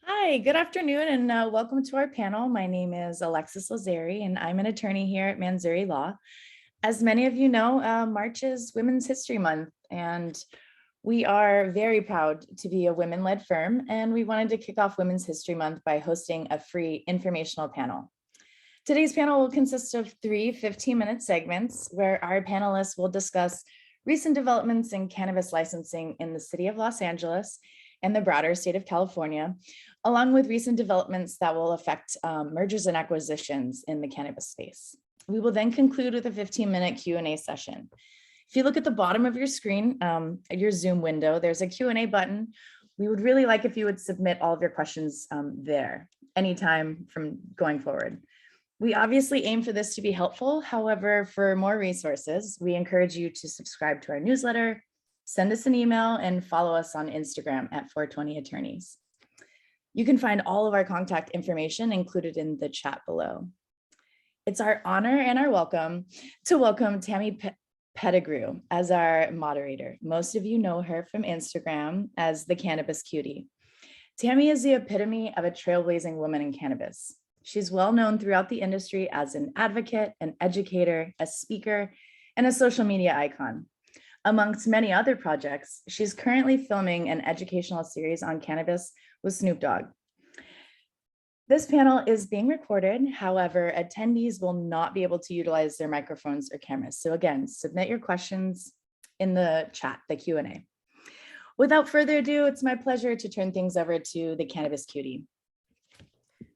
Hi, good afternoon, and welcome to our panel. My name is Alexis Lazari, and I'm an attorney here at Manzuri Law. As many of you know, March is Women's History Month, and we are very proud to be a women-led firm, and we wanted to kick off Women's History Month by hosting a free informational panel. Today's panel will consist of three 15-minute segments where our panelists will discuss recent developments in cannabis licensing in the city of Los Angeles and the broader state of California, along with recent developments that will affect mergers and acquisitions in the cannabis space. We will then conclude with a 15-minute Q&A session. If you look at the bottom of your screen, at your Zoom window, there's a Q&A button. We would really like if you would submit all of your questions there anytime from going forward. We obviously aim for this to be helpful. However, for more resources, we encourage you to subscribe to our newsletter, send us an email, and follow us on Instagram at 420 Attorneys. You can find all of our contact information included in the chat below. It's our honor and our welcome to welcome Tammy Pettigrew as our moderator. Most of you know her from Instagram as the Cannabis Cutie. Tammy is the epitome of a trailblazing woman in cannabis. She's well known throughout the industry as an advocate, an educator, a speaker, and a social media icon. Amongst many other projects, she's currently filming an educational series on cannabis with Snoop Dogg. This panel is being recorded. However, attendees will not be able to utilize their microphones or cameras. So again, submit your questions in the chat, the Q&A. Without further ado, it's my pleasure to turn things over to the Cannabis Cutie.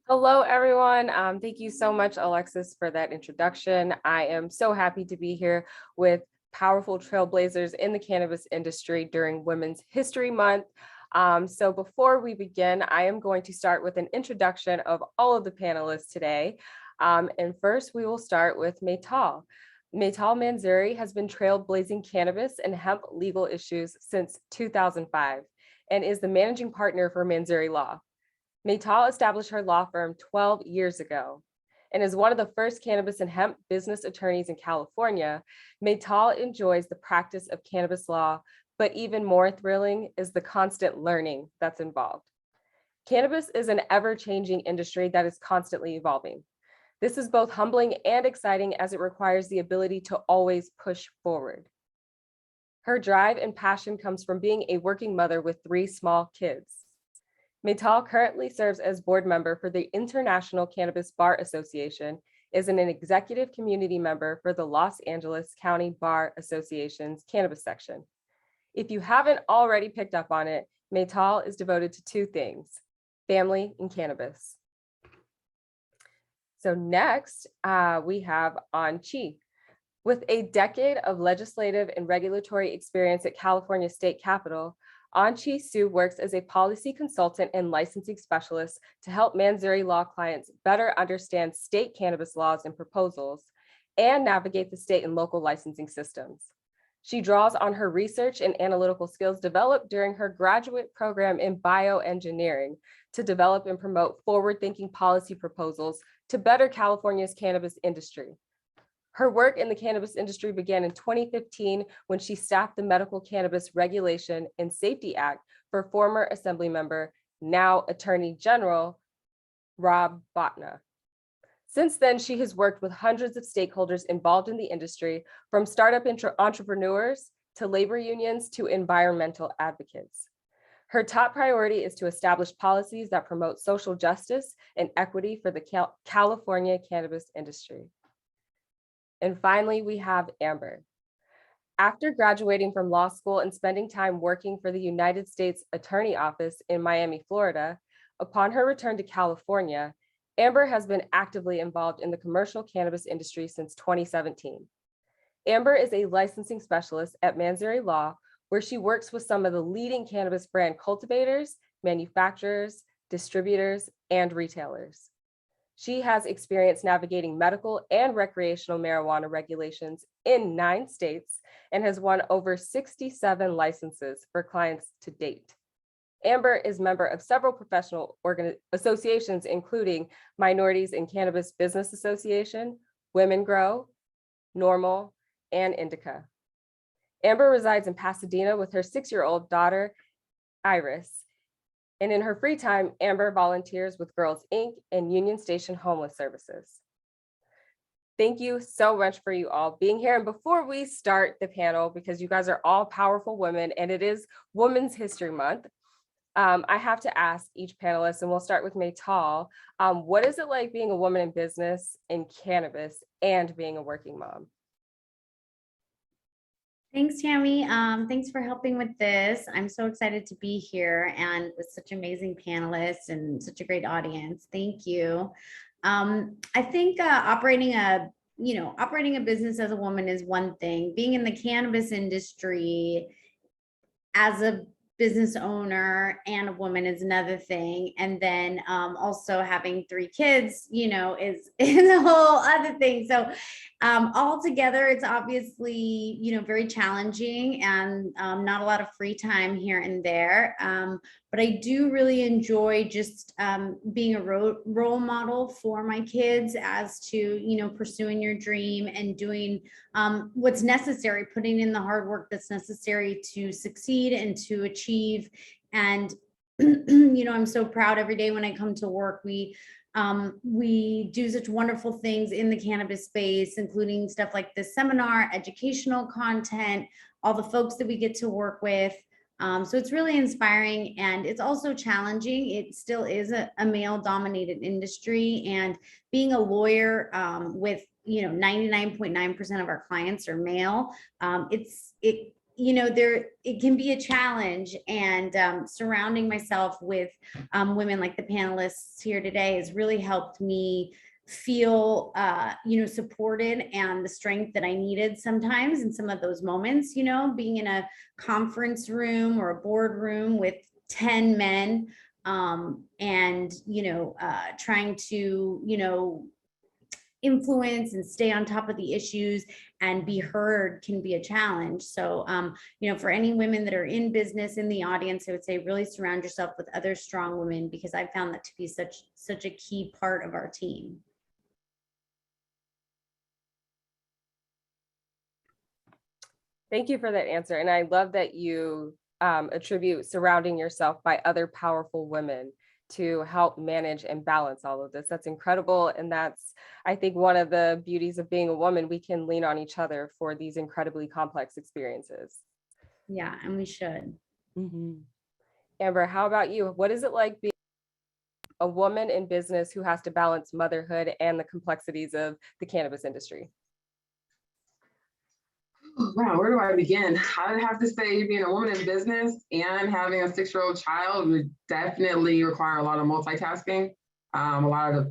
Hello, everyone. Thank you so much, Alexis, for that introduction. I am so happy to be here with powerful trailblazers in the cannabis industry during Women's History Month. So before we begin, I am going to start with an introduction of all of the panelists today. And first, we will start with Maytal. Maytal Manzuri has been trailblazing cannabis and hemp legal issues since 2005 and is the managing partner for Manzuri Law. Maytal established her law firm 12 years ago and is one of the first cannabis and hemp business attorneys in California. Maytal enjoys the practice of cannabis law, but even more thrilling is the constant learning that's involved. Cannabis is an ever-changing industry that is constantly evolving. This is both humbling and exciting as it requires the ability to always push forward. Her drive and passion comes from being a working mother with 3 small kids. Maytal currently serves as board member for the International Cannabis Bar Association, is an executive community member for the Los Angeles County Bar Association's cannabis section. If you haven't already picked up on it, Maytal is devoted to 2 things, family and cannabis. So next, we have An Chi. With a decade of legislative and regulatory experience at California State Capitol, An Chi Su works as a policy consultant and licensing specialist to help Manzuri Law clients better understand state cannabis laws and proposals and navigate the state and local licensing systems. She draws on her research and analytical skills developed during her graduate program in bioengineering to develop and promote forward-thinking policy proposals to better California's cannabis industry. Her work in the cannabis industry began in 2015 when she staffed the Medical Cannabis Regulation and Safety Act for former Assembly member, now Attorney General, Rob Botna. Since then, she has worked with hundreds of stakeholders involved in the industry, from startup entrepreneurs to labor unions to environmental advocates. Her top priority is to establish policies that promote social justice and equity for the California cannabis industry. And finally, we have Amber. After graduating from law school and spending time working for the United States Attorney Office in Miami, Florida, upon her return to California, Amber has been actively involved in the commercial cannabis industry since 2017. Amber is a licensing specialist at Manzuri Law, where she works with some of the leading cannabis brand cultivators, manufacturers, distributors, and retailers. She has experience navigating medical and recreational marijuana regulations in 9 states and has won over 67 licenses for clients to date. Amber is member of several professional associations, including Minorities in Cannabis Business Association, Women Grow, Normal, and Indica. Amber resides in Pasadena with her 6-year-old daughter, Iris. And in her free time, Amber volunteers with Girls Inc. and Union Station Homeless Services. Thank you so much for you all being here. And before we start the panel, because you guys are all powerful women and it is Women's History Month, I have to ask each panelist, and we'll start with Maytal, what is it like being a woman in business in cannabis and being a working mom? Thanks, Tammy. Thanks for helping with this. I'm so excited to be here and with such amazing panelists and such a great audience. Thank you. I think operating a business as a woman is one thing. Being in the cannabis industry as a business owner and a woman is another thing, and then also having 3 kids is a whole other thing. So all together it's obviously very challenging, and not a lot of free time here and there, but I do really enjoy just being a role model for my kids as to pursuing your dream and doing what's necessary, putting in the hard work that's necessary to succeed and to achieve. And I'm so proud every day when I come to work. We do such wonderful things in the cannabis space, including stuff like this seminar, educational content, all the folks that we get to work with. So it's really inspiring, and it's also challenging. It still is a male-dominated industry, and being a lawyer with 99.9% of our clients are male. It can be a challenge, and surrounding myself with women like the panelists here today has really helped me feel supported, and the strength that I needed sometimes in some of those moments. Being in a conference room or a boardroom with 10 men, and trying to influence and stay on top of the issues and be heard can be a challenge. So for any women that are in business in the audience, I would say really surround yourself with other strong women, because I found that to be such a key part of our team. Thank you for that answer. And I love that you attribute surrounding yourself by other powerful women to help manage and balance all of this. That's incredible. And that's, I think, one of the beauties of being a woman. We can lean on each other for these incredibly complex experiences. Yeah, and we should. Mm-hmm. Amber, how about you? What is it like being a woman in business who has to balance motherhood and the complexities of the cannabis industry? Wow, where do I begin? I'd have to say being a woman in business and having a 6-year-old child would definitely require a lot of multitasking, a lot of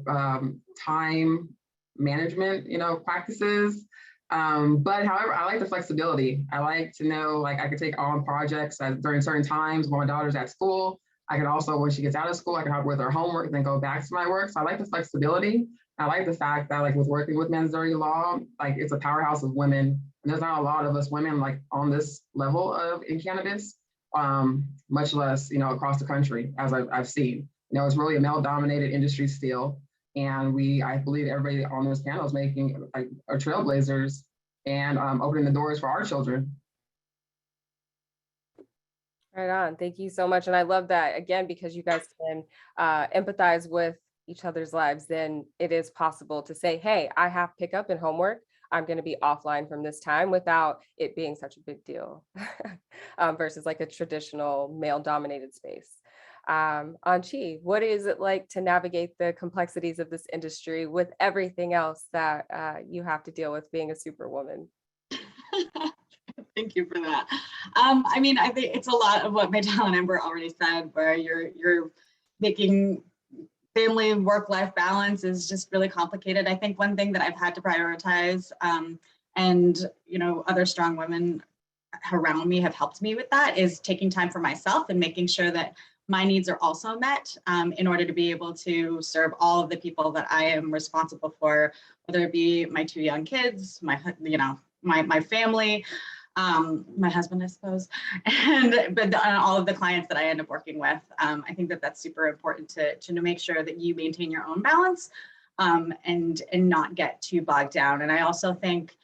time management, practices. But however, I like the flexibility. I like to know, like, I could take on projects during certain times when my daughter's at school. I can also, when she gets out of school, I can help with her homework and then go back to my work. So I like the flexibility. I like the fact that, like, with working with Men's Dirty Law, like, it's a powerhouse of women. And there's not a lot of us women like on this level in cannabis, much less, across the country, as I've seen. It's really a male-dominated industry still. And I believe everybody on this panel is making are trailblazers and opening the doors for our children. Right on. Thank you so much. And I love that, again, because you guys can empathize with each other's lives. Then it is possible to say, hey, I have pickup and homework. I'm going to be offline from this time without it being such a big deal versus like a traditional male dominated space. Anchi, what is it like to navigate the complexities of this industry with everything else that you have to deal with being a superwoman? Thank you for that. I mean, I think it's a lot of what Maytal and Amber already said, where you're making family work-life balance is just really complicated. I think one thing that I've had to prioritize, and other strong women around me have helped me with that, is taking time for myself and making sure that my needs are also met in order to be able to serve all of the people that I am responsible for, whether it be my 2 young kids, my family, my husband, I suppose, but all of the clients that I end up working with. I think that that's super important to make sure that you maintain your own balance and not get too bogged down. And I also think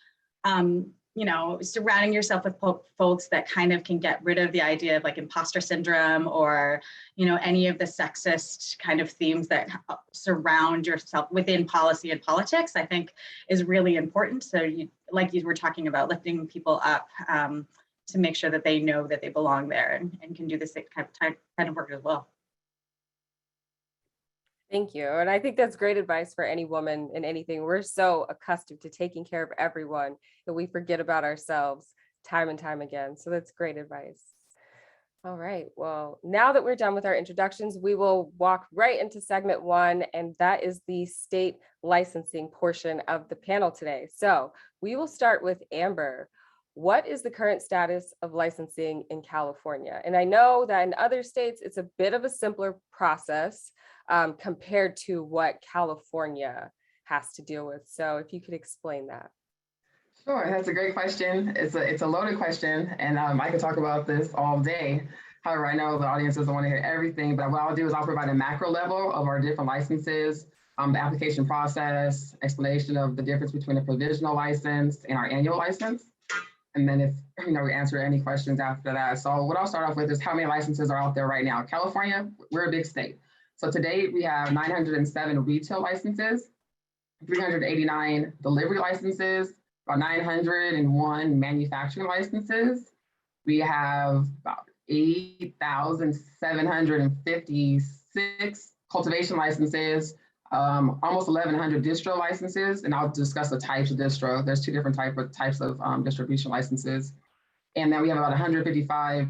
surrounding yourself with folks that kind of can get rid of the idea of like imposter syndrome or, any of the sexist kind of themes that surround yourself within policy and politics, I think is really important. So like you were talking about, lifting people up to make sure that they know that they belong there and can do this kind of work as well. Thank you. And I think that's great advice for any woman in anything. We're so accustomed to taking care of everyone that we forget about ourselves time and time again. So that's great advice. All right. Well, now that we're done with our introductions, we will walk right into segment 1, and that is the state licensing portion of the panel today. So we will start with Amber. What is the current status of licensing in California? And I know that in other states, it's a bit of a simpler process compared to what California has to deal with. So if you could explain that. Sure, that's a great question. It's a loaded question, and I could talk about this all day. However, I know the audience doesn't want to hear everything, but what I'll do is I'll provide a macro level of our different licenses, the application process, explanation of the difference between a provisional license and our annual license. And then if we answer any questions after that. So what I'll start off with is how many licenses are out there right now. California, we're a big state. So to date, we have 907 retail licenses, 389 delivery licenses, about 901 manufacturing licenses. We have about 8,756 cultivation licenses, almost 1,100 distro licenses, and I'll discuss the types of distro. There's two different types of distribution licenses. And then we have about 155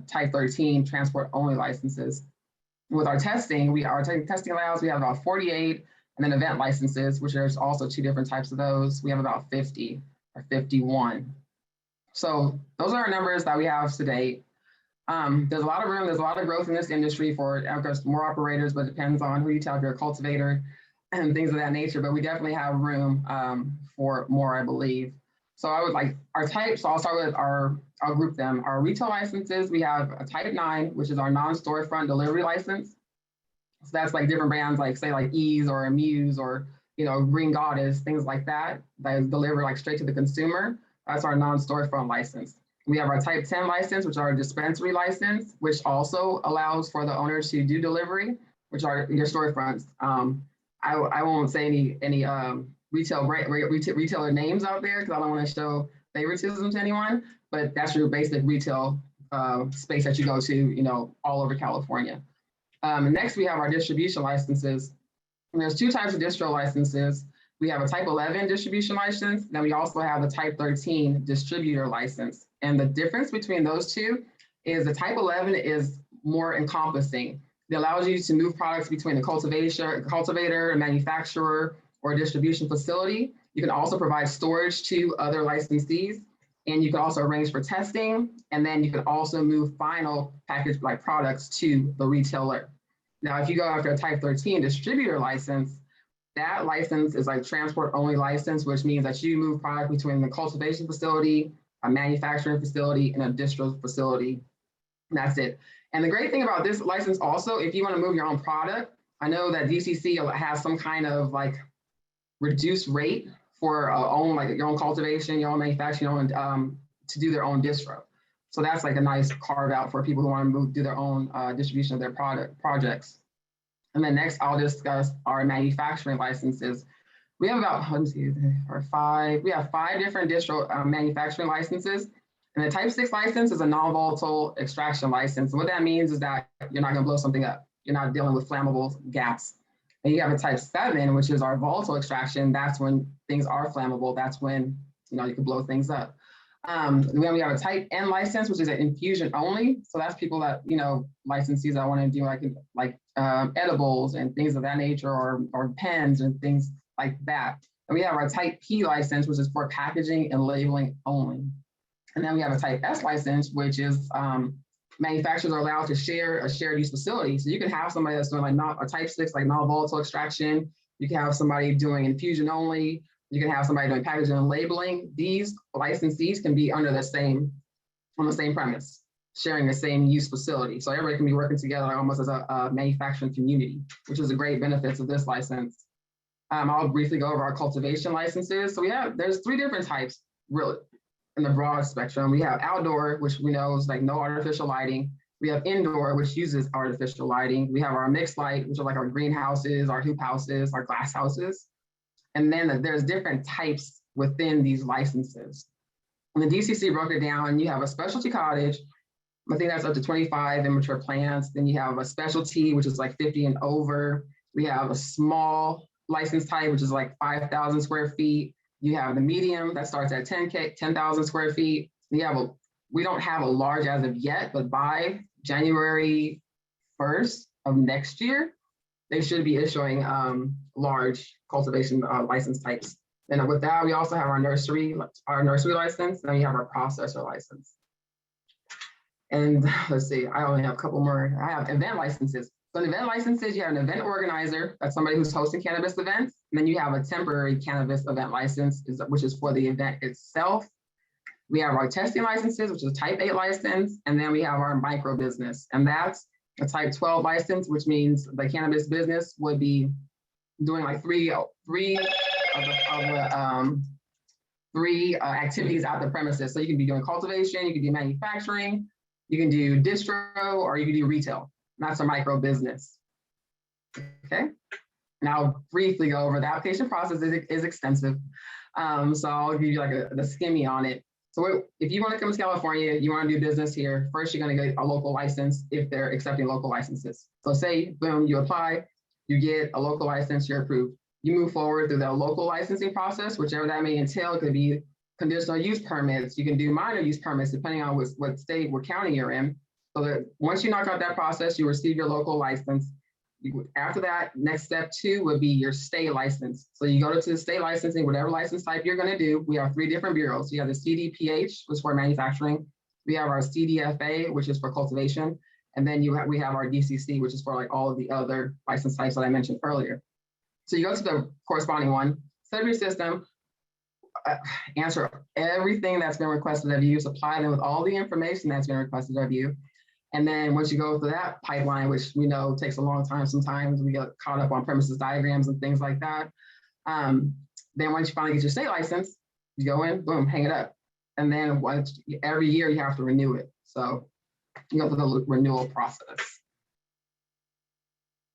type 13 transport only licenses. With our testing, our testing allows, we have about 48, and then event licenses, which there's also two different types of those. We have about 50 or 51. So those are our numbers that we have to date. There's a lot of room, there's a lot of growth in this industry for, of course, more operators, but it depends on who you tell, if you're a cultivator and things of that nature, but we definitely have room for more, I believe. So I would like our types, so I'll start with I'll group them. Our retail licenses, we have a type 9, which is our non-storefront delivery license. So that's like different brands, like say like Ease or Amuse or, Green Goddess, things like that deliver like straight to the consumer. That's our non-storefront license. We have our type 10 license, which are a dispensary license, which also allows for the owners to do delivery, which are your storefronts. I won't say any retailer names out there because I don't want to show favoritism to anyone, but that's your basic retail space that you go to, all over California. Next, we have our distribution licenses. And there's two types of distro licenses. We have a type 11 distribution license, then we also have the type 13 distributor license. And the difference between those two is the type 11 is more encompassing. It allows you to move products between a cultivator, a manufacturer, or a distribution facility. You can also provide storage to other licensees, and you can also arrange for testing, and then you can also move final packaged like products to the retailer. Now, if you go after a type 13 distributor license, that license is like transport only license, which means that you move product between the cultivation facility, a manufacturing facility, and a distro facility. And that's it. And the great thing about this license also, if you want to move your own product, I know that DCC has some kind of like reduced rate for your own cultivation, your own manufacturing, your own to do their own distro. So that's like a nice carve out for people who want to do their own distribution of their projects. And then next, I'll discuss our manufacturing licenses. We have about, we have 5 different distro manufacturing licenses. And the type 6 license is a non-volatile extraction license. And what that means is that you're not going to blow something up. You're not dealing with flammable gas. And you have a type 7, which is our volatile extraction. That's when things are flammable. That's when, you can blow things up. Then we have a type N license, which is an infusion only. So that's people that, licensees that want to do like edibles and things of that nature, or pens and things like that. And we have our type P license, which is for packaging and labeling only. And then we have a type S license, which is manufacturers are allowed to share a shared use facility. So you can have somebody that's doing like not a type 6, like non-volatile extraction. You can have somebody doing infusion only. You can have somebody doing packaging and labeling. These licensees can be on the same premise, sharing the same use facility. So everybody can be working together like almost as a manufacturing community, which is a great benefits of this license. I'll briefly go over our cultivation licenses. So there's 3 different types, really. in the broad spectrum. We have outdoor, which we know is like no artificial lighting. We have indoor, which uses artificial lighting. We have our mixed light, which are like our greenhouses, our hoop houses, our glass houses. And then there's different types within these licenses. And the DCC broke it down. You have a specialty cottage. I think that's up to 25 immature plants. Then you have a specialty, which is like 50 and over. We have a small license type, which is like 5,000 square feet. You have the medium that starts at 10,000 square feet. We don't have a large as of yet, but by January 1st of next year, they should be issuing large cultivation license types. And with that, we also have our nursery license, and then we have our processor license. And let's see, I only have a couple more. I have event licenses. So in event licenses, you have an event organizer, that's somebody who's hosting cannabis events. And then you have a temporary cannabis event license, which is for the event itself. We have our testing licenses, which is a type 8 license. And then we have our micro business. And that's a type 12 license, which means the cannabis business would be doing like three activities at the premises. So you can be doing cultivation, you can do manufacturing, you can do distro, or you can do retail. And that's a micro business. Okay. Now I'll briefly go over the application process is extensive. So I'll give you like the skinny on it. So if you want to come to California, you want to do business here, first you're going to get a local license if they're accepting local licenses. So say, boom, you apply, you get a local license, you're approved. You move forward through the local licensing process, whichever that may entail. It could be conditional use permits. You can do minor use permits depending on what state, what county you're in. So that once you knock out that process, you receive your local license. After that, next step 2 would be your state license. So you go to the state licensing, whatever license type you're going to do. We have 3 different bureaus. You have the CDPH, which is for manufacturing. We have our CDFA, which is for cultivation. And then we have our DCC, which is for like all of the other license types that I mentioned earlier. So you go to the corresponding one, set up your system, answer everything that's been requested of you, supply them with all the information that's been requested of you. And then once you go through that pipeline, which we know takes a long time, sometimes we get caught up on premises diagrams and things like that. Then once you finally get your state license, you go in, boom, hang it up. And then every year you have to renew it. So you go through the renewal process.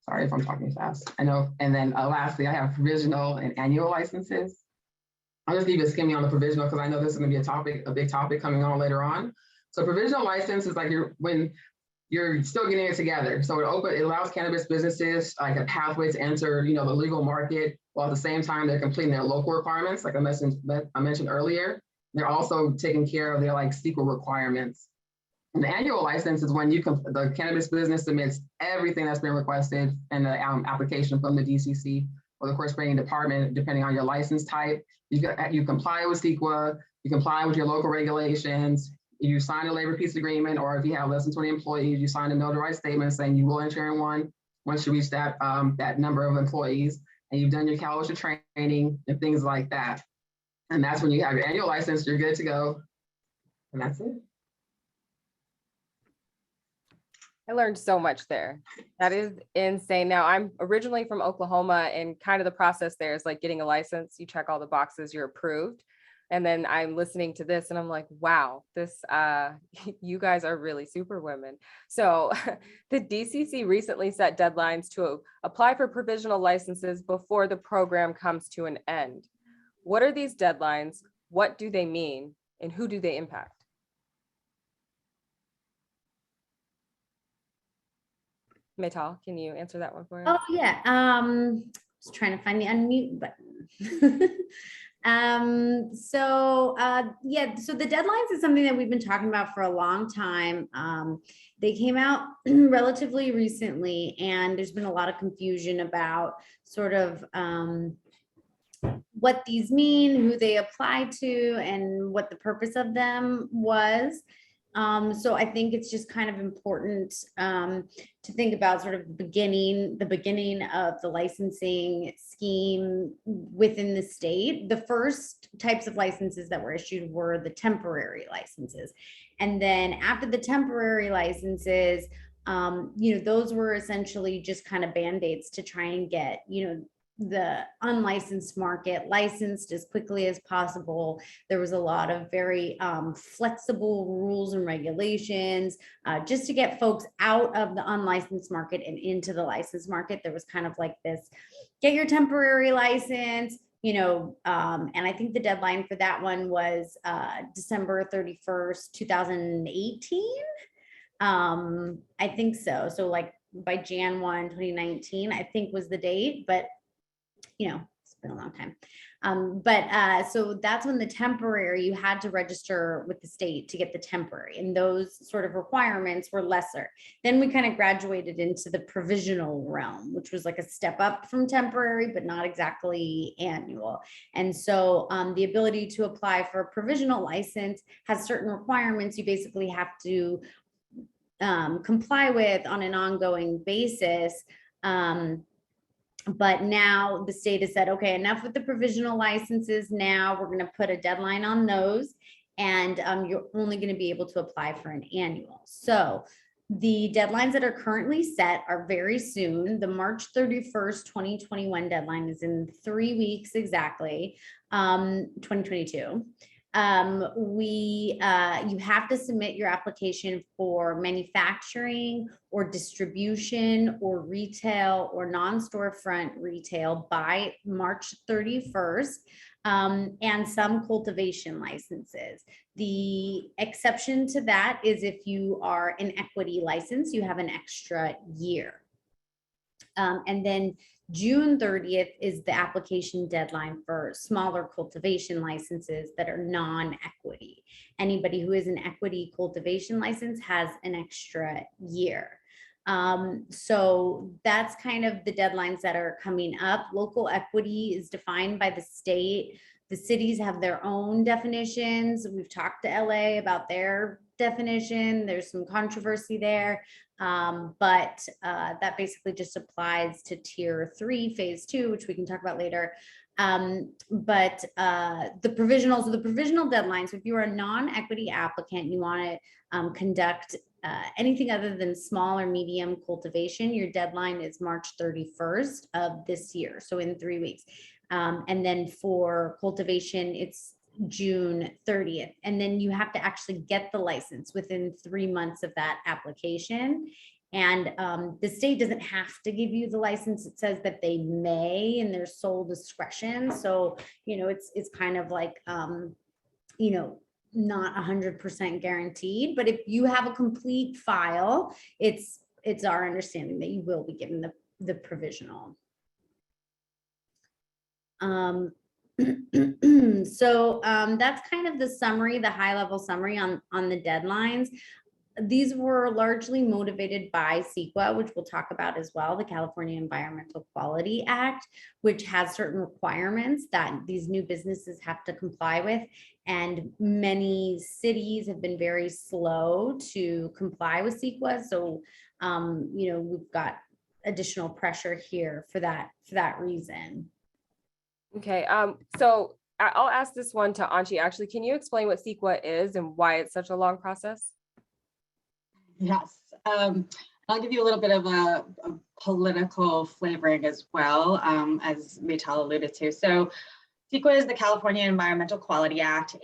Sorry if I'm talking fast, I know. And then lastly, I have provisional and annual licenses. I'll just leave a skinny on the provisional because I know this is gonna be a big topic coming on later on. So provisional license is like when you're still getting it together. So it allows cannabis businesses like a pathway to enter, the legal market, while at the same time they're completing their local requirements. Like I mentioned earlier, they're also taking care of their like CEQA requirements. And the annual license is when the cannabis business submits everything that's been requested in the application from the DCC or the corresponding department, depending on your license type. You comply with CEQA, you comply with your local regulations, you sign a labor peace agreement, or if you have less than 20 employees, you sign a notarized statement saying you will enter in one once you reach that number of employees, and you've done your caliber training and things like that. And that's when you have your annual license, you're good to go. And that's it. I learned so much there. That is insane. Now, I'm originally from Oklahoma, and kind of the process there is like getting a license. You check all the boxes, you're approved. And then I'm listening to this and I'm like, wow, you guys are really super women. So the DCC recently set deadlines to apply for provisional licenses before the program comes to an end. What are these deadlines? What do they mean? And who do they impact? Maytal, can you answer that one for us? Oh yeah, just trying to find the unmute button. So the deadlines is something that we've been talking about for a long time. They came out relatively recently, and there's been a lot of confusion about sort of what these mean, who they apply to, and what the purpose of them was. So I think it's just kind of important to think about sort of the beginning of the licensing scheme within the state. The first types of licenses that were issued were the temporary licenses. And then after the temporary licenses, those were essentially just kind of band-aids to try and get, the unlicensed market licensed as quickly as possible. There was a lot of very flexible rules and regulations just to get folks out of the unlicensed market and into the licensed market. There was kind of like this, get your temporary license, and I think the deadline for that one was December 31st, 2018. I think so. So like by Jan 1, 2019, I think was the date, but it's been a long time. So that's when the temporary, you had to register with the state to get the temporary, and those sort of requirements were lesser. Then we kind of graduated into the provisional realm, which was like a step up from temporary, but not exactly annual. And so the ability to apply for a provisional license has certain requirements you basically have to comply with on an ongoing basis. But now the state has said, okay, enough with the provisional licenses. Now we're going to put a deadline on those, and you're only going to be able to apply for an annual. So the deadlines that are currently set are very soon. The March 31st, 2021 deadline is in 3 weeks exactly, 2022. You have to submit your application for manufacturing or distribution or retail or non-storefront retail by March 31st, and some cultivation licenses. The exception to that is if you are an equity license, you have an extra year. And then June 30th is the application deadline for smaller cultivation licenses that are non-equity. Anybody who is an equity cultivation license has an extra year. So that's kind of the deadlines that are coming up. Local equity is defined by the state. The cities have their own definitions. We've talked to LA about their definition. There's some controversy there. But that basically just applies to tier 3, phase 2, which we can talk about later. But the provisional deadlines, so if you are a non-equity applicant, you want to conduct anything other than small or medium cultivation, your deadline is March 31st of this year, so in 3 weeks. And then for cultivation, it's June 30th. And then you have to actually get the license within 3 months of that application. And the state doesn't have to give you the license. It says that they may in their sole discretion. So, it's kind of like, not 100% guaranteed, but if you have a complete file, it's our understanding that you will be given the provisional. So that's kind of the summary, the high level summary on the deadlines. These were largely motivated by CEQA, which we'll talk about as well, the California Environmental Quality Act, which has certain requirements that these new businesses have to comply with. And many cities have been very slow to comply with CEQA. So, we've got additional pressure here for that reason. Okay, so I'll ask this one to Anchi. Actually, can you explain what CEQA is and why it's such a long process? Yes, I'll give you a little bit of a political flavoring as well, as Maytal alluded to. So CEQA is the California Environmental Quality Act.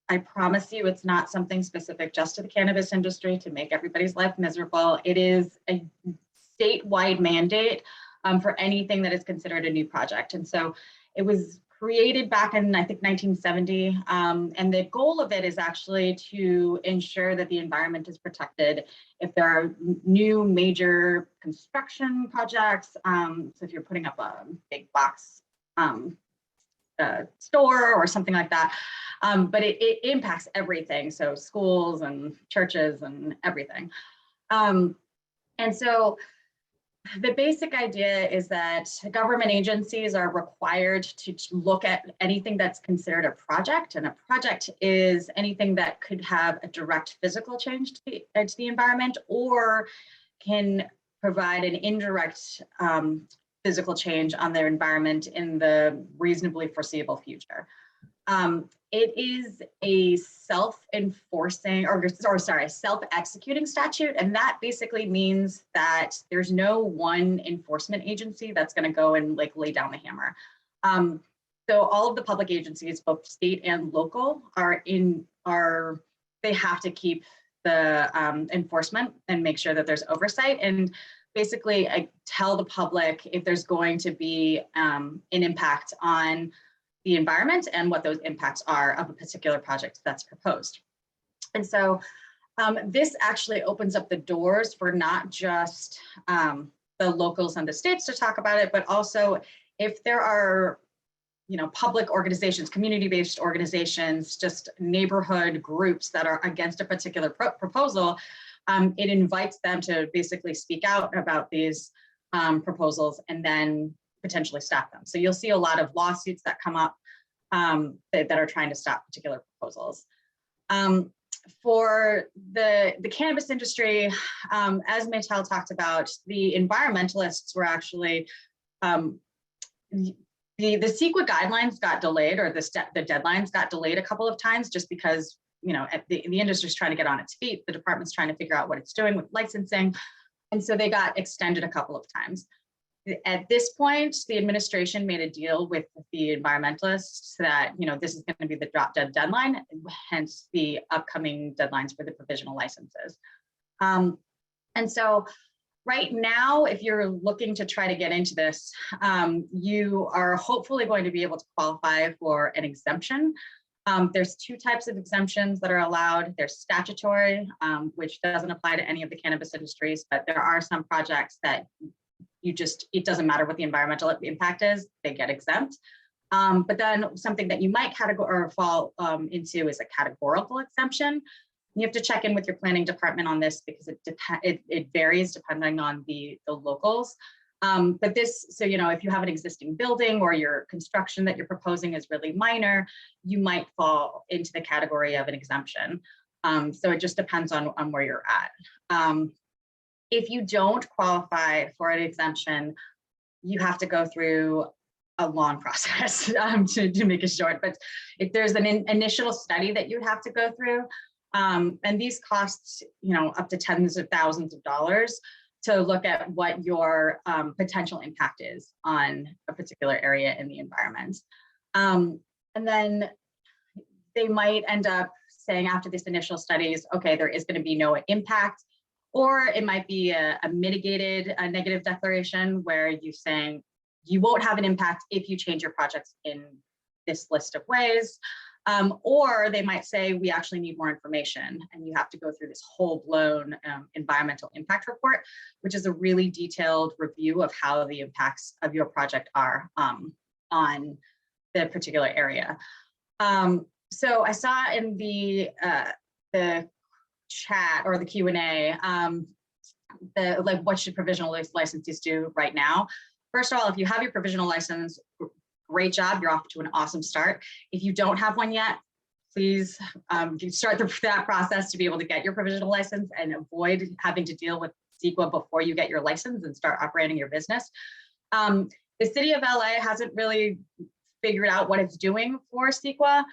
I promise you, it's not something specific just to the cannabis industry to make everybody's life miserable. It is a statewide mandate for anything that is considered a new project. And so it was created back in, I think, 1970. And the goal of it is actually to ensure that the environment is protected if there are new major construction projects. So if you're putting up a big box store or something like that. But it impacts everything. So schools and churches and everything. And so the basic idea is that government agencies are required to look at anything that's considered a project. And a project is anything that could have a direct physical change to the environment or can provide an indirect physical change on their environment in the reasonably foreseeable future. It is a self-enforcing or sorry, self-executing statute. And that basically means that there's no one enforcement agency that's going to go and like lay down the hammer. So all of the public agencies, both state and local, they have to keep the enforcement and make sure that there's oversight, and basically tell the public if there's going to be an impact on the environment and what those impacts are of a particular project that's proposed. And so this actually opens up the doors for not just the locals and the states to talk about it, but also if there are public organizations, community-based organizations, just neighborhood groups that are against a particular proposal, it invites them to basically speak out about these proposals and then potentially stop them. So you'll see a lot of lawsuits that come up that are trying to stop particular proposals. For the cannabis industry, as Maytal talked about, the environmentalists were actually, the CEQA guidelines got delayed, or the deadlines got delayed a couple of times just because the industry's trying to get on its feet. The department's trying to figure out what it's doing with licensing. And so they got extended a couple of times. At this point, the administration made a deal with the environmentalists that, this is going to be the drop dead deadline, hence the upcoming deadlines for the provisional licenses. And so right now, if you're looking to try to get into this, you are hopefully going to be able to qualify for an exemption. There's two types of exemptions that are allowed. There's statutory, which doesn't apply to any of the cannabis industries, but there are some projects that it doesn't matter what the environmental impact is, they get exempt. But then something that you might fall into is a categorical exemption. You have to check in with your planning department on this because it varies depending on the locals. But if you have an existing building or your construction that you're proposing is really minor, you might fall into the category of an exemption. So it just depends on where you're at. If you don't qualify for an exemption, you have to go through a long process to make it short. But if there's an initial study that you have to go through, and these costs, up to tens of thousands of dollars to look at what your potential impact is on a particular area in the environment. And then they might end up saying after these initial studies, okay, there is going to be no impact. Or it might be a mitigated negative declaration where you're saying you won't have an impact if you change your projects in this list of ways. Or they might say we actually need more information and you have to go through this whole-blown environmental impact report, which is a really detailed review of how the impacts of your project are on the particular area. So I saw in the chat or the Q&A, what should provisional licensees do right now? First of all, if you have your provisional license, great job, you're off to an awesome start. If you don't have one yet, please start that process to be able to get your provisional license and avoid having to deal with CEQA before you get your license and start operating your business. The city of LA hasn't really figured out what it's doing for CEQA.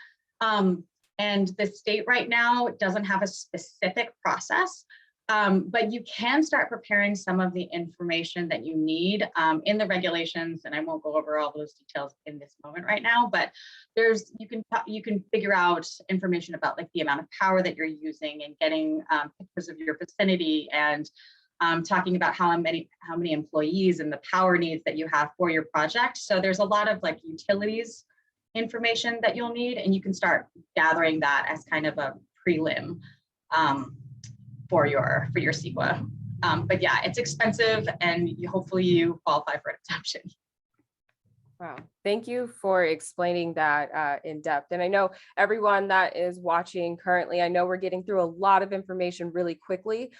And the state right now doesn't have a specific process, but you can start preparing some of the information that you need in the regulations. And I won't go over all those details in this moment right now, but you can figure out information about like the amount of power that you're using and getting pictures of your vicinity and talking about how many employees and the power needs that you have for your project. So there's a lot of like utilities information that you'll need, and you can start gathering that as kind of a prelim for your CEQA. But yeah, it's expensive, and hopefully you qualify for an exemption. Wow, thank you for explaining that in depth. And I know everyone that is watching currently, I know we're getting through a lot of information really quickly.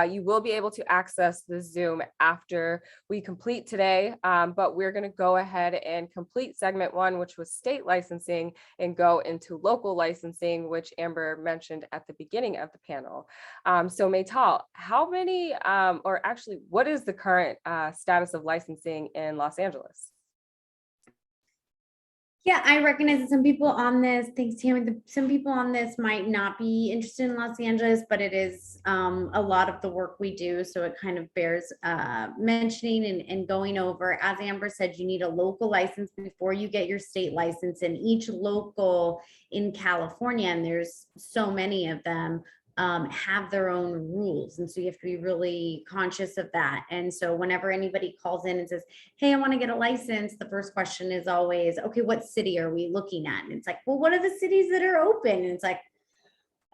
You will be able to access the Zoom after we complete today, but we're going to go ahead and complete segment 1, which was state licensing, and go into local licensing, which Amber mentioned at the beginning of the panel. So Maytal, how many, or actually, what is the current status of licensing in Los Angeles? Yeah, I recognize that some people on this, thanks Tammy, some people on this might not be interested in Los Angeles, but it is a lot of the work we do. So it kind of bears mentioning and going over. As Amber said, you need a local license before you get your state license, and each local in California, and there's so many of them, have their own rules. And so you have to be really conscious of that. And so whenever anybody calls in and says, hey, I want to get a license, the first question is always, okay, what city are we looking at? And it's like, well, what are the cities that are open? And it's like,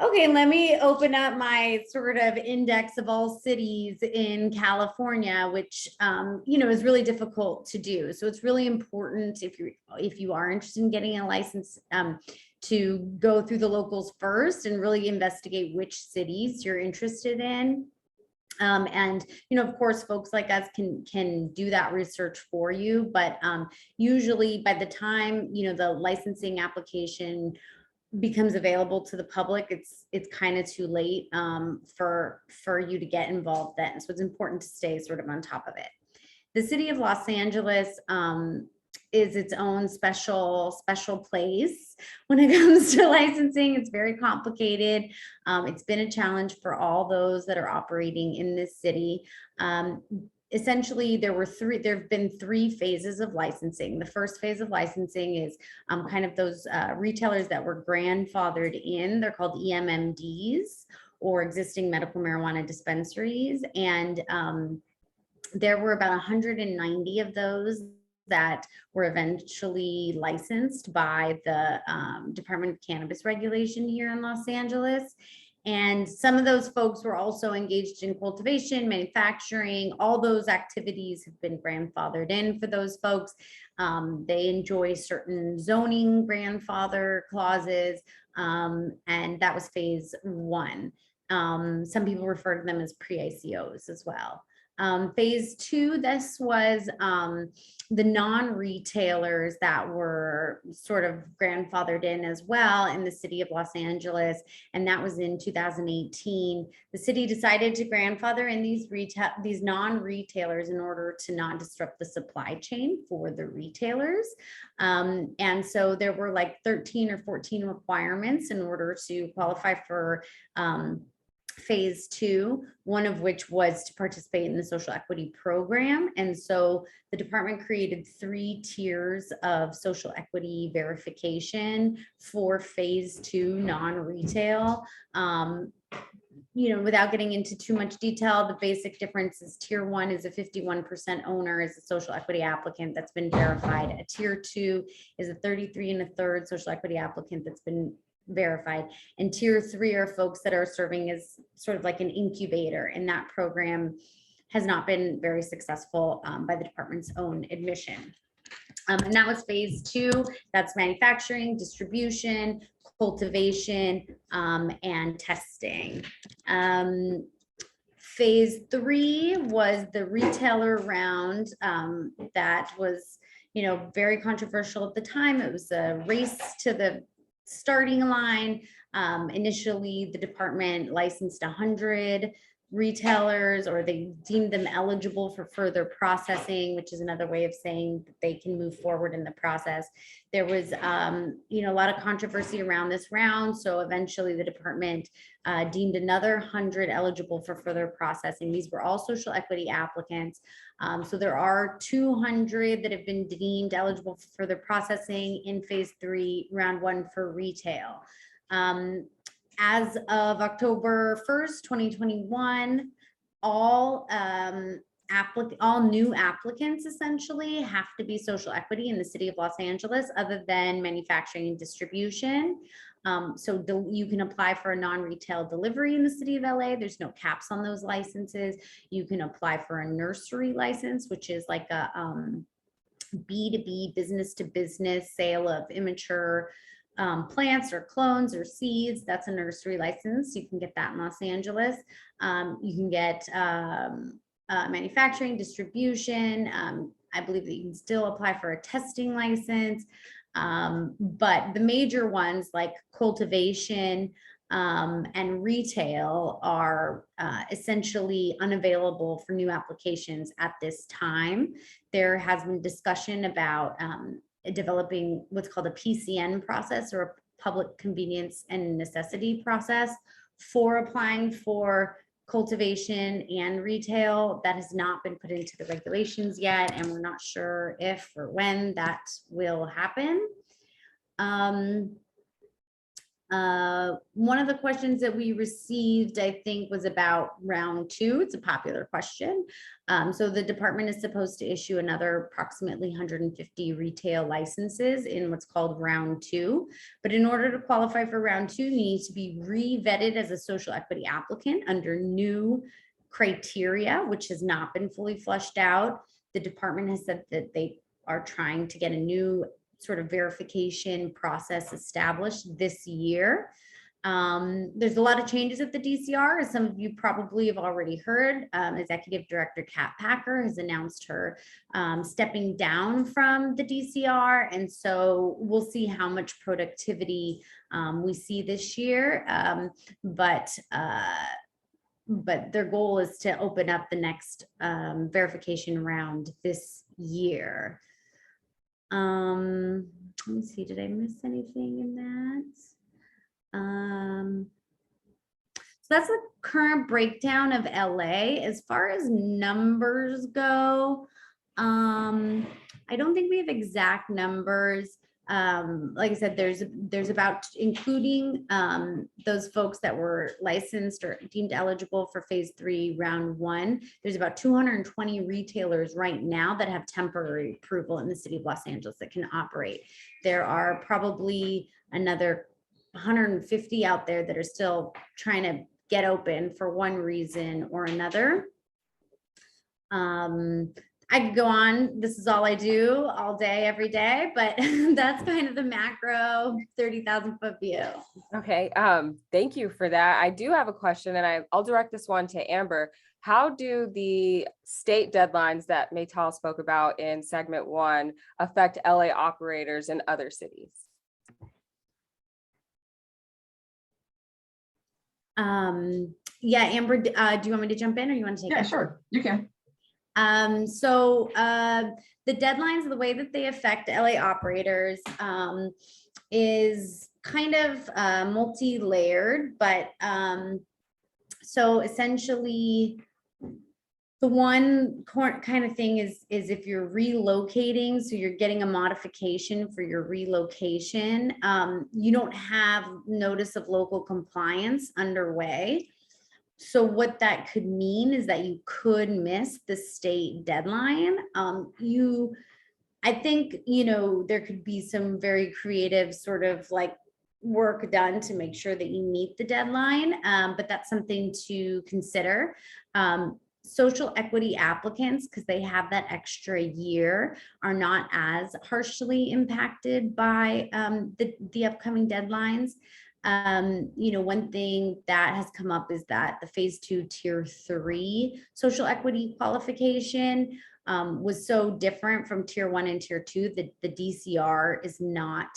okay, let me open up my sort of index of all cities in California, which is really difficult to do. So it's really important if you are interested in getting a license, to go through the locals first and really investigate which cities you're interested in. And of course, folks like us can do that research for you, but usually by the time the licensing application becomes available to the public, it's kind of too late for you to get involved then. So it's important to stay sort of on top of it. The city of Los Angeles is its own special place when it comes to licensing. It's very complicated. It's been a challenge for all those that are operating in this city. Essentially, there have been three phases of licensing. The first phase of licensing is kind of those retailers that were grandfathered in. They're called EMMDs, or existing medical marijuana dispensaries. And there were about 190 of those that were eventually licensed by the Department of Cannabis Regulation here in Los Angeles. And some of those folks were also engaged in cultivation, manufacturing. All those activities have been grandfathered in for those folks. They enjoy certain zoning grandfather clauses, and that was phase one. Some people refer to them as pre-ICOs as well. Phase two, this was the non-retailers that were sort of grandfathered in as well in the city of Los Angeles, and that was in 2018. The city decided to grandfather in these non-retailers in order to not disrupt the supply chain for the retailers. And so there were like 13 or 14 requirements in order to qualify for phase two, one of which was to participate in the social equity program. And so the department created 3 tiers of social equity verification for phase two non-retail. Without getting into too much detail, the basic difference is tier one is a 51% owner is a social equity applicant that's been verified. A tier two is a 33 1/3 social equity applicant that's been verified, and tier three are folks that are serving as sort of like an incubator, and that program has not been very successful by the department's own admission. And that was phase two. That's manufacturing, distribution, cultivation, and testing. Phase three was the retailer round. That was very controversial at the time. It was a race to the starting line. Initially, the department licensed 100 retailers, or they deemed them eligible for further processing, which is another way of saying that they can move forward in the process. There was a lot of controversy around this round, so eventually the department deemed another 100 eligible for further processing. These were all social equity applicants. So there are 200 that have been deemed eligible for further processing in phase three, round one for retail. As of October 1st, 2021, all new applicants essentially have to be social equity in the city of Los Angeles, other than manufacturing and distribution. So you can apply for a non-retail delivery in the city of LA. There's no caps on those licenses. You can apply for a nursery license, which is like a B2B, business to business sale of immature plants or clones or seeds. That's a nursery license. You can get that in Los Angeles. You can get manufacturing, distribution. I believe that you can still apply for a testing license. But the major ones like cultivation and retail are essentially unavailable for new applications at this time. There has been discussion about developing what's called a PCN process, or a public convenience and necessity process, for applying for cultivation and retail. That has not been put into the regulations yet, and we're not sure if or when that will happen. One of the questions that we received, I think, was about round 2. It's a popular question. So the department is supposed to issue another approximately 150 retail licenses in what's called round 2. But in order to qualify for round 2, you need to be re-vetted as a social equity applicant under new criteria, which has not been fully fleshed out. The department has said that they are trying to get a new sort of verification process established this year. There's a lot of changes at the DCR, as some of you probably have already heard. Executive Director Kat Packer has announced her stepping down from the DCR, and so we'll see how much productivity we see this year. But their goal is to open up the next verification round this year. Let me see, did I miss anything in that? So that's the current breakdown of LA. As far as numbers go, I don't think we have exact numbers. Like I said, there's about, including those folks that were licensed or deemed eligible for phase 3 round 1, there's about 220 retailers right now that have temporary approval in the city of Los Angeles that can operate. There are probably another 150 out there that are still trying to get open for one reason or another. I could go on. This is all I do all day, every day, but that's kind of the macro 30,000 foot view. Okay, thank you for that. I do have a question, and I'll direct this one to Amber. How do the state deadlines that Maytal spoke about in segment 1 affect LA operators in other cities? Yeah, Amber, do you want me to jump in, or you want to take it? Yeah, sure, you can. The deadlines, the way that they affect LA operators is kind of multi-layered, but so essentially the one kind of thing is if you're relocating, so you're getting a modification for your relocation, you don't have notice of local compliance underway. So what that could mean is that you could miss the state deadline. I think, there could be some very creative sort of like work done to make sure that you meet the deadline, but that's something to consider. Social equity applicants, because they have that extra year, are not as harshly impacted by the upcoming deadlines. One thing that has come up is that the phase 2 tier 3 social equity qualification was so different from tier 1 and tier 2 that the DCR is not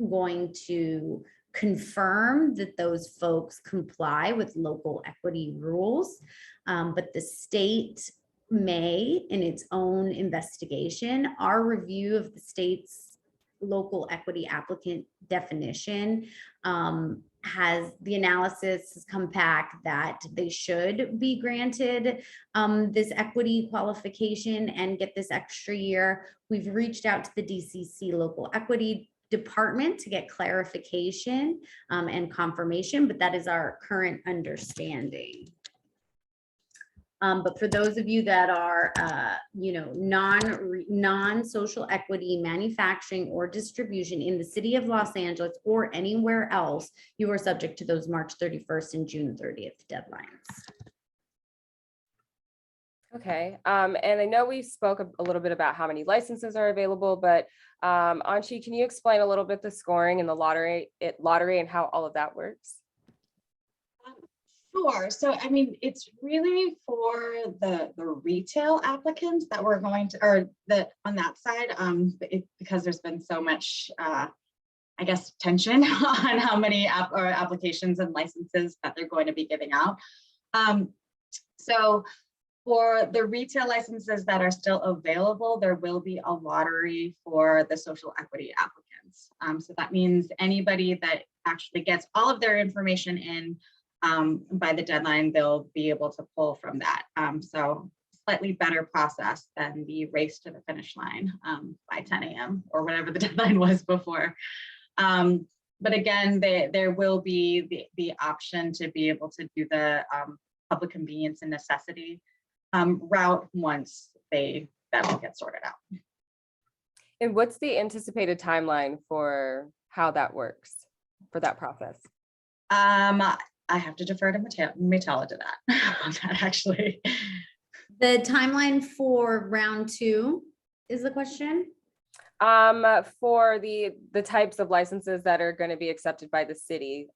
going to confirm that those folks comply with local equity rules. But the state may, in its own investigation, our review of the state's local equity applicant definition has the analysis has come back that they should be granted this equity qualification and get this extra year. We've reached out to the DCC local equity department to get clarification and confirmation, but that is our current understanding. But for those of you that are, non-social equity manufacturing or distribution in the city of Los Angeles or anywhere else, you are subject to those March 31st and June 30th deadlines. Okay, and I know we spoke a little bit about how many licenses are available, but Anchi, can you explain a little bit the scoring and the lottery and how all of that works? Sure. So, I mean, it's really for the retail applicants that we're going to, or that on that side, because there's been so much, I guess, tension on how many applications and licenses that they're going to be giving out. So For the retail licenses that are still available, there will be a lottery for the social equity applicants. So that means anybody that actually gets all of their information in by the deadline, they'll be able to pull from that. So slightly better process than the race to the finish line by 10 a.m. or whatever the deadline was before. But again, there will be the option to be able to do the public convenience and necessity route once that all gets sorted out. And what's the anticipated timeline for how that works for that process? I have to defer to Matala to that, on that actually. The timeline for round 2 is the question. For the types of licenses that are going to be accepted by the city.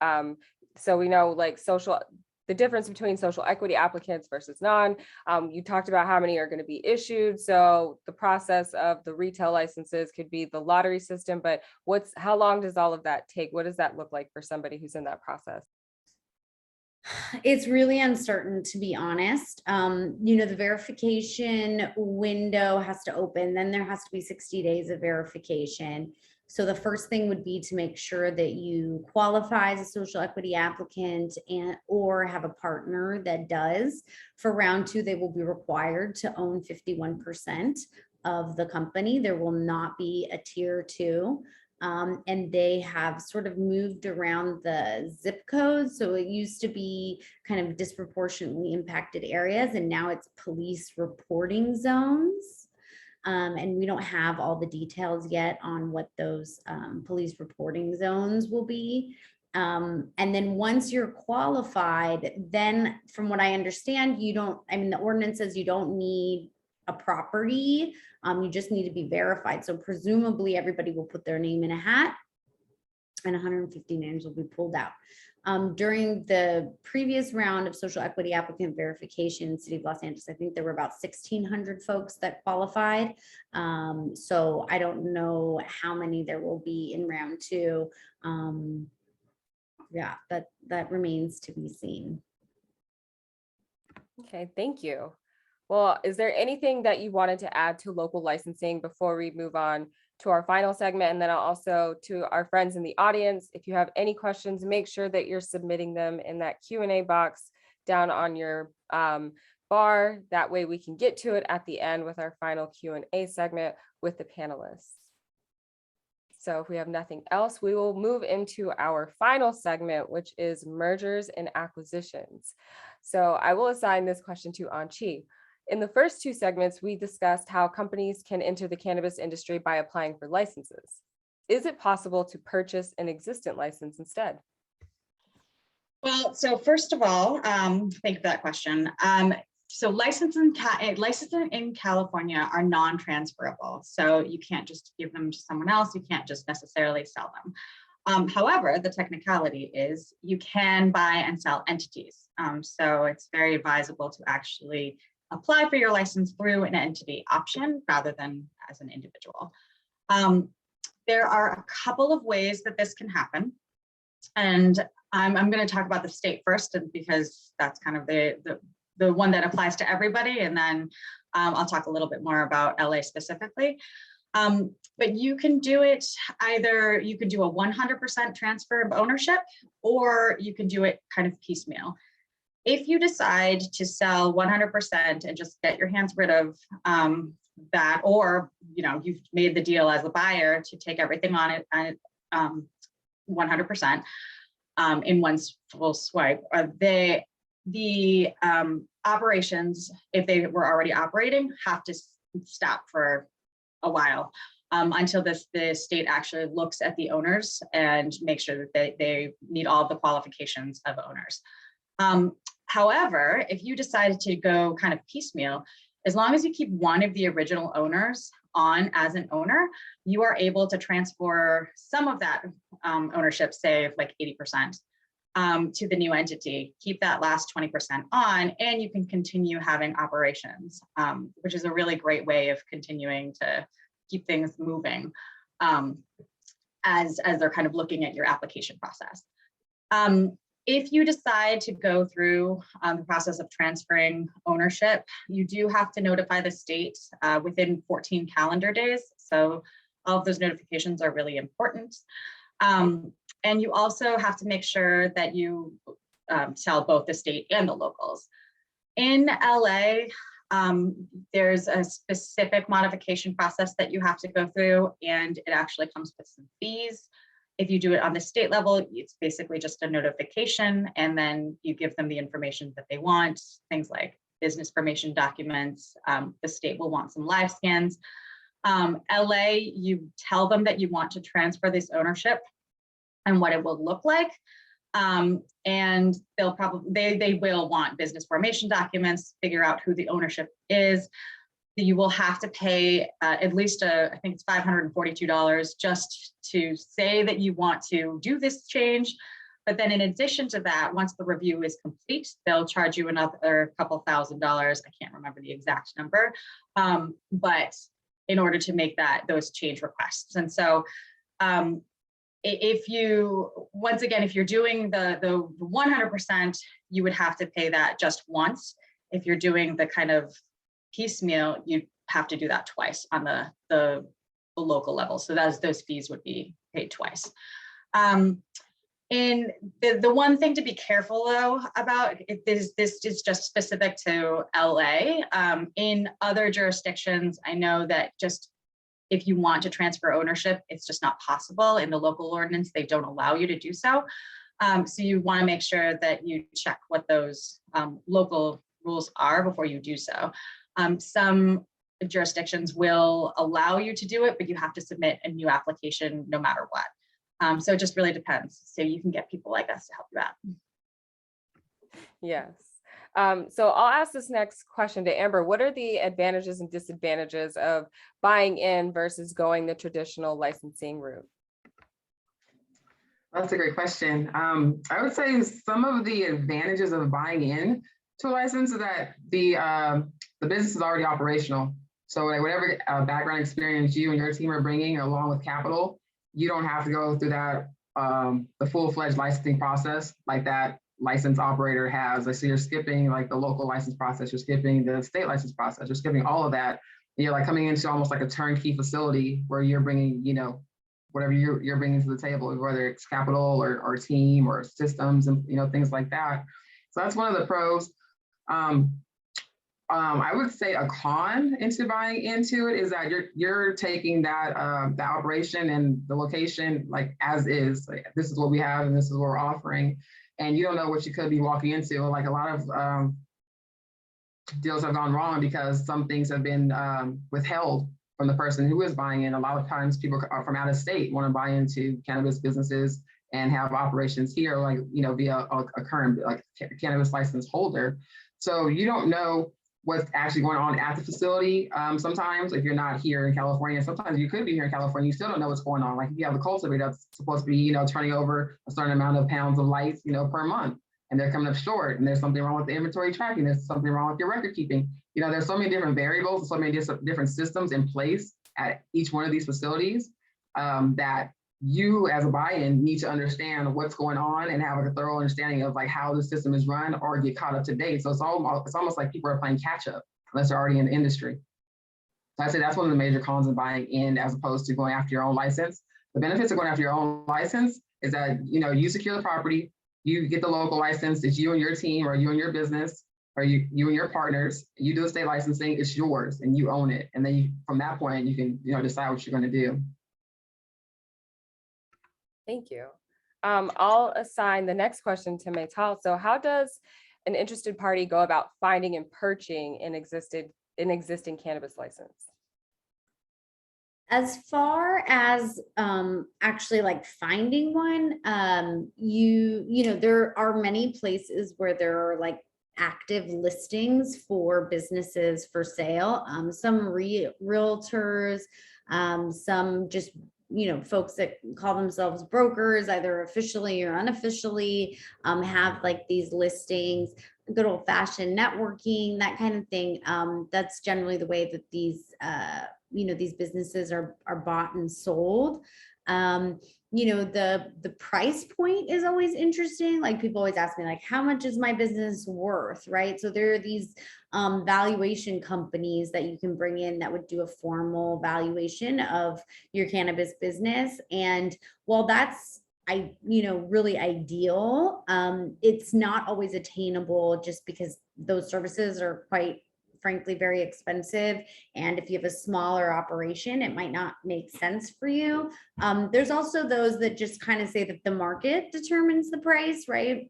So we know like the difference between social equity applicants versus non. You talked about how many are going to be issued. So the process of the retail licenses could be the lottery system, but how long does all of that take? What does that look like for somebody who's in that process? It's really uncertain, to be honest. The verification window has to open, then there has to be 60 days of verification. So the first thing would be to make sure that you qualify as a social equity applicant or have a partner that does. For round 2, they will be required to own 51% of the company. There will not be a tier 2. And they have sort of moved around the zip codes. So it used to be kind of disproportionately impacted areas, and now it's police reporting zones. And we don't have all the details yet on what those police reporting zones will be. And then once you're qualified, then from what I understand, the ordinance says you don't need a property. You just need to be verified. So presumably everybody will put their name in a hat and 150 names will be pulled out. During the previous round of social equity applicant verification in the city of Los Angeles, I think there were about 1,600 folks that qualified. So I don't know how many there will be in round 2. Yeah, that remains to be seen. Okay, thank you. Well, is there anything that you wanted to add to local licensing before we move on to our final segment? And then also to our friends in the audience, if you have any questions, make sure that you're submitting them in that Q&A box down on your bar. That way we can get to it at the end with our final Q&A segment with the panelists. So if we have nothing else, we will move into our final segment, which is mergers and acquisitions. So I will assign this question to Anchi. In the first 2 segments, we discussed how companies can enter the cannabis industry by applying for licenses. Is it possible to purchase an existing license instead? Well, so first of all, thank you for that question. So licensing in California are non-transferable. So you can't just give them to someone else. You can't just necessarily sell them. However, the technicality is you can buy and sell entities. So it's very advisable to actually apply for your license through an entity option rather than as an individual. There are a couple of ways that this can happen. And I'm going to talk about the state first, because that's kind of the one that applies to everybody. And then I'll talk a little bit more about LA specifically. But you can do it either, you can do a 100% transfer of ownership, or you can do it kind of piecemeal. If you decide to sell 100% and just get your hands rid of that, or you've made the deal as a buyer to take everything on it and 100% in one full swipe, the operations, if they were already operating, have to stop for a while until the state actually looks at the owners and make sure that they meet all of the qualifications of owners. However, if you decided to go kind of piecemeal, as long as you keep one of the original owners on as an owner, you are able to transfer some of that ownership, say like 80%, to the new entity, keep that last 20% on, and you can continue having operations, which is a really great way of continuing to keep things moving as they're kind of looking at your application process. If you decide to go through the process of transferring ownership, you do have to notify the state within 14 calendar days. So all of those notifications are really important. And you also have to make sure that you tell both the state and the locals. In LA, there's a specific modification process that you have to go through, and it actually comes with some fees. If you do it on the state level, it's basically just a notification, and then you give them the information that they want, things like business formation documents. The state will want some live scans. LA, you tell them that you want to transfer this ownership and what it will look like. And they'll probably, they will want business formation documents, figure out who the ownership is. You will have to pay at least, I think it's $542 just to say that you want to do this change. But then in addition to that, once the review is complete, they'll charge you another couple $1,000s. I can't remember the exact number, but in order to make those change requests. And so if you, once again, if you're doing the 100%, you would have to pay that just once. If you're doing the kind of piecemeal, you have to do that twice on the local level. So those fees would be paid twice. And the one thing to be careful though about this is just specific to LA. In other jurisdictions, I know that just if you want to transfer ownership, it's just not possible. In the local ordinance, they don't allow you to do so. So you want to make sure that you check what those local rules are before you do so. Some jurisdictions will allow you to do it, but you have to submit a new application no matter what. So it just really depends. So you can get people like us to help you out. Yes. So I'll ask this next question to Amber. What are the advantages and disadvantages of buying in versus going the traditional licensing route? That's a great question. I would say some of the advantages of buying in to a license is that the business is already operational. So like whatever background experience you and your team are bringing along with capital, you don't have to go through that the full-fledged licensing process like that license operator has. Like, so you're skipping like the local license process, you're skipping the state license process, you're skipping all of that. And you're like coming into almost like a turnkey facility where you're bringing, you know, whatever you're bringing to the table, whether it's capital or team or systems and, you know, things like that. So that's one of the pros. I would say a con into buying into it is that you're taking that the operation and the location like as is. Like, this is what we have and this is what we're offering, and you don't know what you could be walking into. Like a lot of deals have gone wrong because some things have been withheld from the person who is buying in. A lot of times people are from out of state want to buy into cannabis businesses and have operations here, like, you know, via a current like cannabis license holder. So you don't know what's actually going on at the facility. Sometimes if you're not here in California, sometimes you could be here in California, you still don't know what's going on. Like if you have a cultivator that's supposed to be, you know, turning over a certain amount of pounds of lights, you know, per month, and they're coming up short, and there's something wrong with the inventory tracking, there's something wrong with your record keeping. You know, there's so many different variables, and so many different systems in place at each one of these facilities that you as a buy-in need to understand what's going on and have a thorough understanding of like how the system is run or get caught up to date. So it's almost like people are playing catch up unless they're already in the industry. So I'd say that's one of the major cons of buying in as opposed to going after your own license. The benefits of going after your own license is that, you know, you secure the property, you get the local license, it's you and your team or you and your business or you and your partners, you do the state licensing, it's yours and you own it. And then from that point, you can, you know, decide what you're going to do. Thank you. I'll assign the next question to Maytal. So how does an interested party go about finding and purchasing an existing cannabis license? As far as actually like finding one, you know, there are many places where there are like active listings for businesses for sale. Some realtors, some just, you know, folks that call themselves brokers, either officially or unofficially, have like these listings, good old fashioned networking, that kind of thing. That's generally the way that these, you know, these businesses are bought and sold. the price point is always interesting. Like people always ask me, like, how much is my business worth, right? So there are these valuation companies that you can bring in that would do a formal valuation of your cannabis business. And while that's really ideal, it's not always attainable just because those services are quite frankly very expensive. And if you have a smaller operation, it might not make sense for you. There's also those that just kind of say that the market determines the price, right?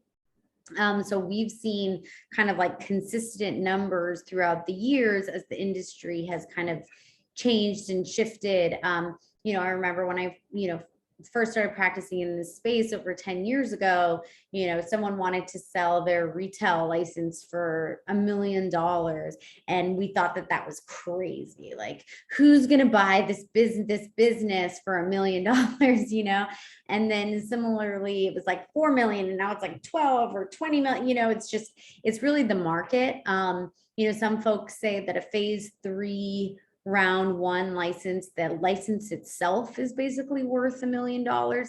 So we've seen kind of like consistent numbers throughout the years as the industry has kind of changed and shifted. I remember when I, first started practicing in this space over 10 years ago, someone wanted to sell their retail license for $1 million. And we thought that that was crazy. Like, who's going to buy this business for $1 million, And then similarly, it was like 4 million, and now it's like 12 or 20 million. It's really the market. Some folks say that a phase 3 round 1 license, the license itself is basically worth $1 million.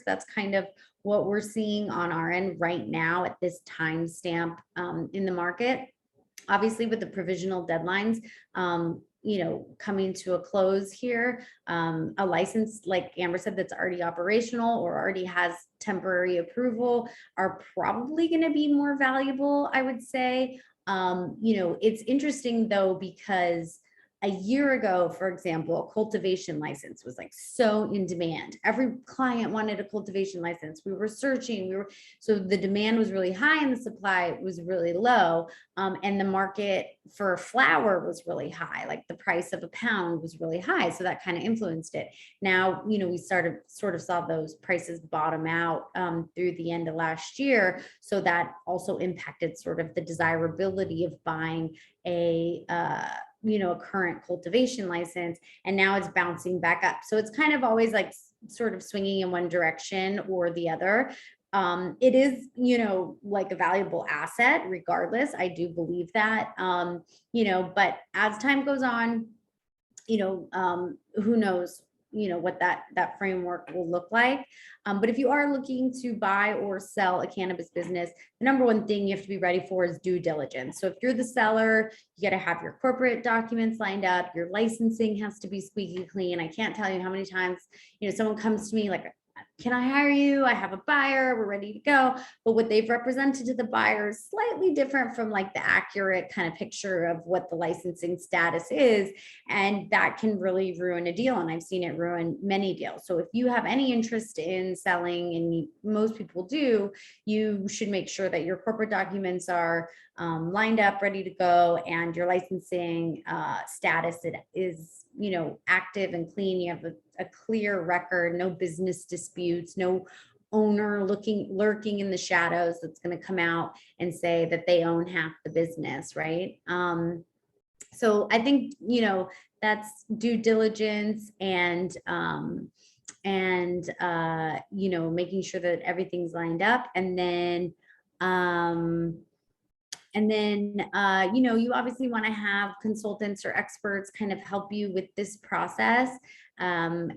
That's kind of what we're seeing on our end right now at this timestamp in the market. Obviously, with the provisional deadlines, coming to a close here, a license, like Amber said, that's already operational or already has temporary approval are probably going to be more valuable, I would say. It's interesting though, because a year ago, for example, a cultivation license was like so in demand. Every client wanted a cultivation license. We were searching, so the demand was really high and the supply was really low. And the market for flower was really high. Like the price of a pound was really high. So that kind of influenced it. Now, we sort of saw those prices bottom out through the end of last year. So that also impacted sort of the desirability of buying a current cultivation license, and now it's bouncing back up. So it's kind of always like sort of swinging in one direction or the other. It is, like a valuable asset regardless. I do believe that, but as time goes on, who knows, what that framework will look like. But if you are looking to buy or sell a cannabis business, the number one thing you have to be ready for is due diligence. So if you're the seller, you got to have your corporate documents lined up. Your licensing has to be squeaky clean. I can't tell you how many times, someone comes to me like, can I hire you? I have a buyer, we're ready to go. But what they've represented to the buyer is slightly different from like the accurate kind of picture of what the licensing status is. And that can really ruin a deal. And I've seen it ruin many deals. So if you have any interest in selling, and most people do, you should make sure that your corporate documents are lined up, ready to go, and your licensing status is active and clean. You have a clear record, no business disputes, no owner lurking in the shadows that's going to come out and say that they own half the business, right? So I think that's due diligence and making sure that everything's lined up, and then you obviously want to have consultants or experts kind of help you with this process. I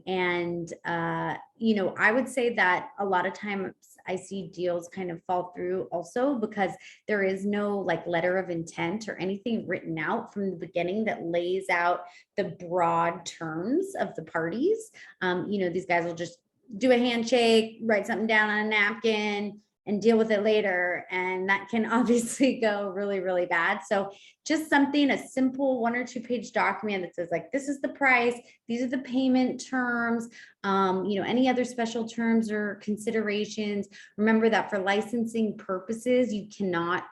would say that a lot of times I see deals kind of fall through also because there is no like letter of intent or anything written out from the beginning that lays out the broad terms of the parties. These guys will just do a handshake, write something down on a napkin, and deal with it later. And that can obviously go really, really bad. So just a simple 1 or 2 page document that says like, this is the price, these are the payment terms, any other special terms or considerations. Remember that for licensing purposes, you cannot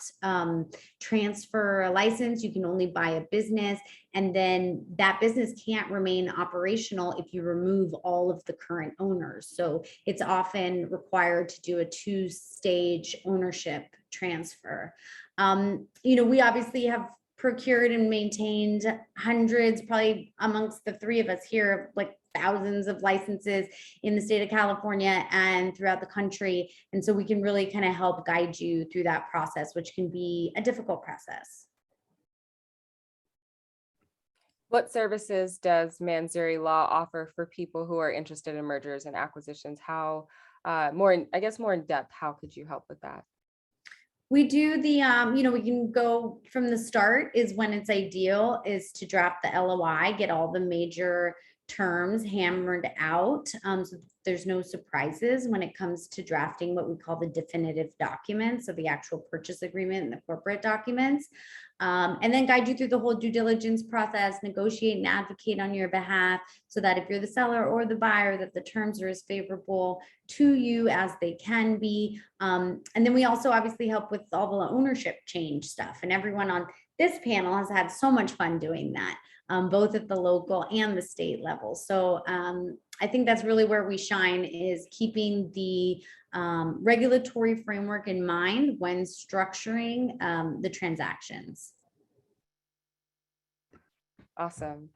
transfer a license, you can only buy a business. And then that business can't remain operational if you remove all of the current owners. So it's often required to do a 2-stage ownership transfer. We obviously have procured and maintained hundreds, probably amongst the 3 of us here, like thousands of licenses in the state of California and throughout the country. And so we can really kind of help guide you through that process, which can be a difficult process. What services does Mansouri Law offer for people who are interested in mergers and acquisitions? How I guess more in depth, how could you help with that? We do the, we can go from the start is when it's ideal is to draft the LOI, get all the major terms hammered out. So there's no surprises when it comes to drafting what we call the definitive documents, so the actual purchase agreement and the corporate documents. And then guide you through the whole due diligence process, negotiate and advocate on your behalf so that if you're the seller or the buyer, that the terms are as favorable to you as they can be. And then we also obviously help with all the ownership change stuff. And everyone on this panel has had so much fun doing that, both at the local and the state level. So I think that's really where we shine, is keeping the regulatory framework in mind when structuring the transactions. Awesome.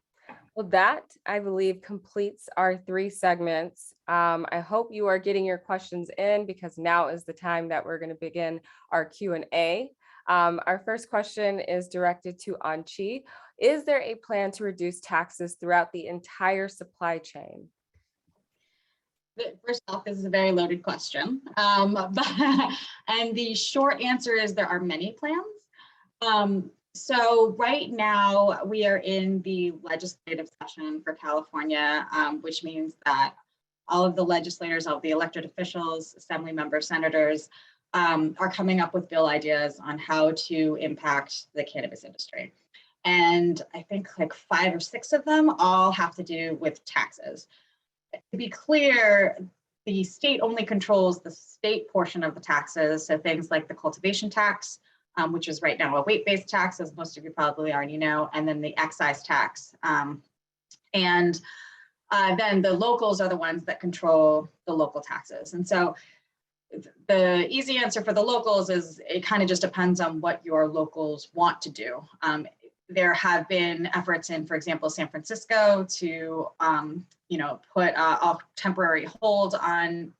Well, that I believe completes our 3 segments. I hope you are getting your questions in, because now is the time that we're going to begin our Q&A. Our first question is directed to Anchi. Is there a plan to reduce taxes throughout the entire supply chain? First off, this is a very loaded question. And the short answer is there are many plans. So right now we are in the legislative session for California, which means that all of the legislators, all of the elected officials, assembly members, senators are coming up with bill ideas on how to impact the cannabis industry. And I think like 5 or 6 of them all have to do with taxes. To be clear, the state only controls the state portion of the taxes. So things like the cultivation tax, which is right now a weight-based tax, as most of you probably already know, and then the excise tax. Then the locals are the ones that control the local taxes. And so the easy answer for the locals is it kind of just depends on what your locals want to do. There have been efforts in, for example, San Francisco to, put a temporary hold on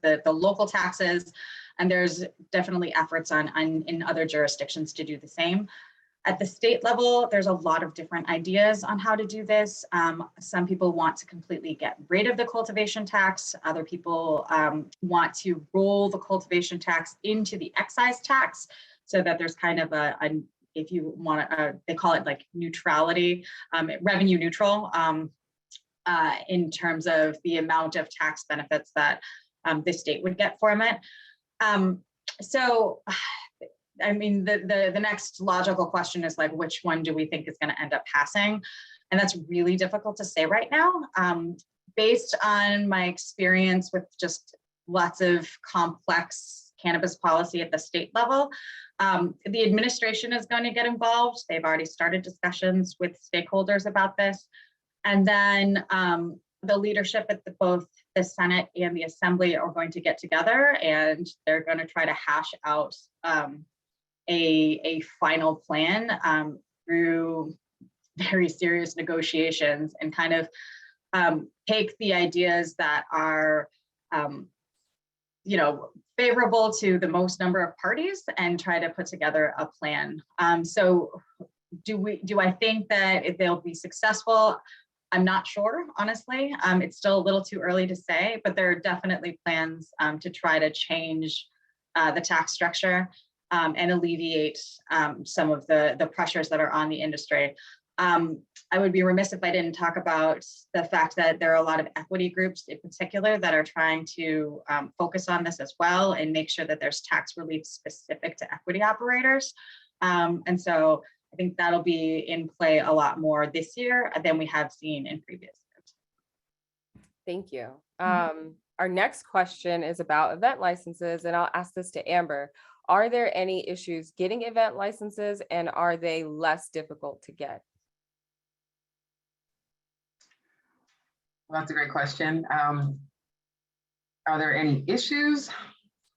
the local taxes, and there's definitely efforts in other jurisdictions to do the same. At the state level, there's a lot of different ideas on how to do this. Some people want to completely get rid of the cultivation tax. Other people want to roll the cultivation tax into the excise tax, so that there's kind of if you want to, they call it like neutrality, revenue neutral, in terms of the amount of tax benefits that the state would get from it. I mean, the next logical question is like, which one do we think is going to end up passing? And that's really difficult to say right now. Based on my experience with just lots of complex cannabis policy at the state level, the administration is going to get involved. They've already started discussions with stakeholders about this. And then the leadership at both the Senate and the Assembly are going to get together, and they're going to try to hash out a final plan through very serious negotiations, and kind of take the ideas that are favorable to the most number of parties and try to put together a plan. So do I think that they'll be successful? I'm not sure, honestly. It's still a little too early to say, but there are definitely plans to try to change the tax structure and alleviate some of the pressures that are on the industry. I would be remiss if I didn't talk about the fact that there are a lot of equity groups in particular that are trying to focus on this as well and make sure that there's tax relief specific to equity operators. And so I think that'll be in play a lot more this year than we have seen in previous years. Thank you. Our next question is about event licenses, and I'll ask this to Amber. Are there any issues getting event licenses, and are they less difficult to get? Well, that's a great question. Are there any issues?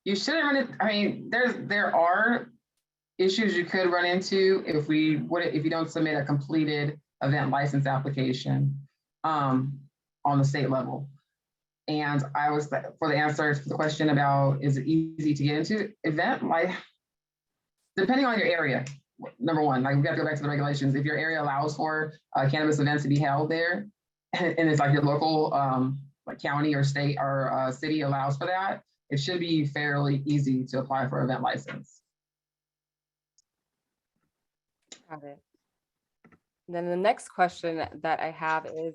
You shouldn't run it. I mean, there are issues you could run into if you don't submit a completed event license application on the state level. And I was for the answer to the question about is it easy to get into event, like depending on your area. Number one, like we got to go back to the regulations. If your area allows for cannabis events to be held there, and it's like your local like county or state or city allows for that, it should be fairly easy to apply for an event license. Got it. And then the next question that I have is,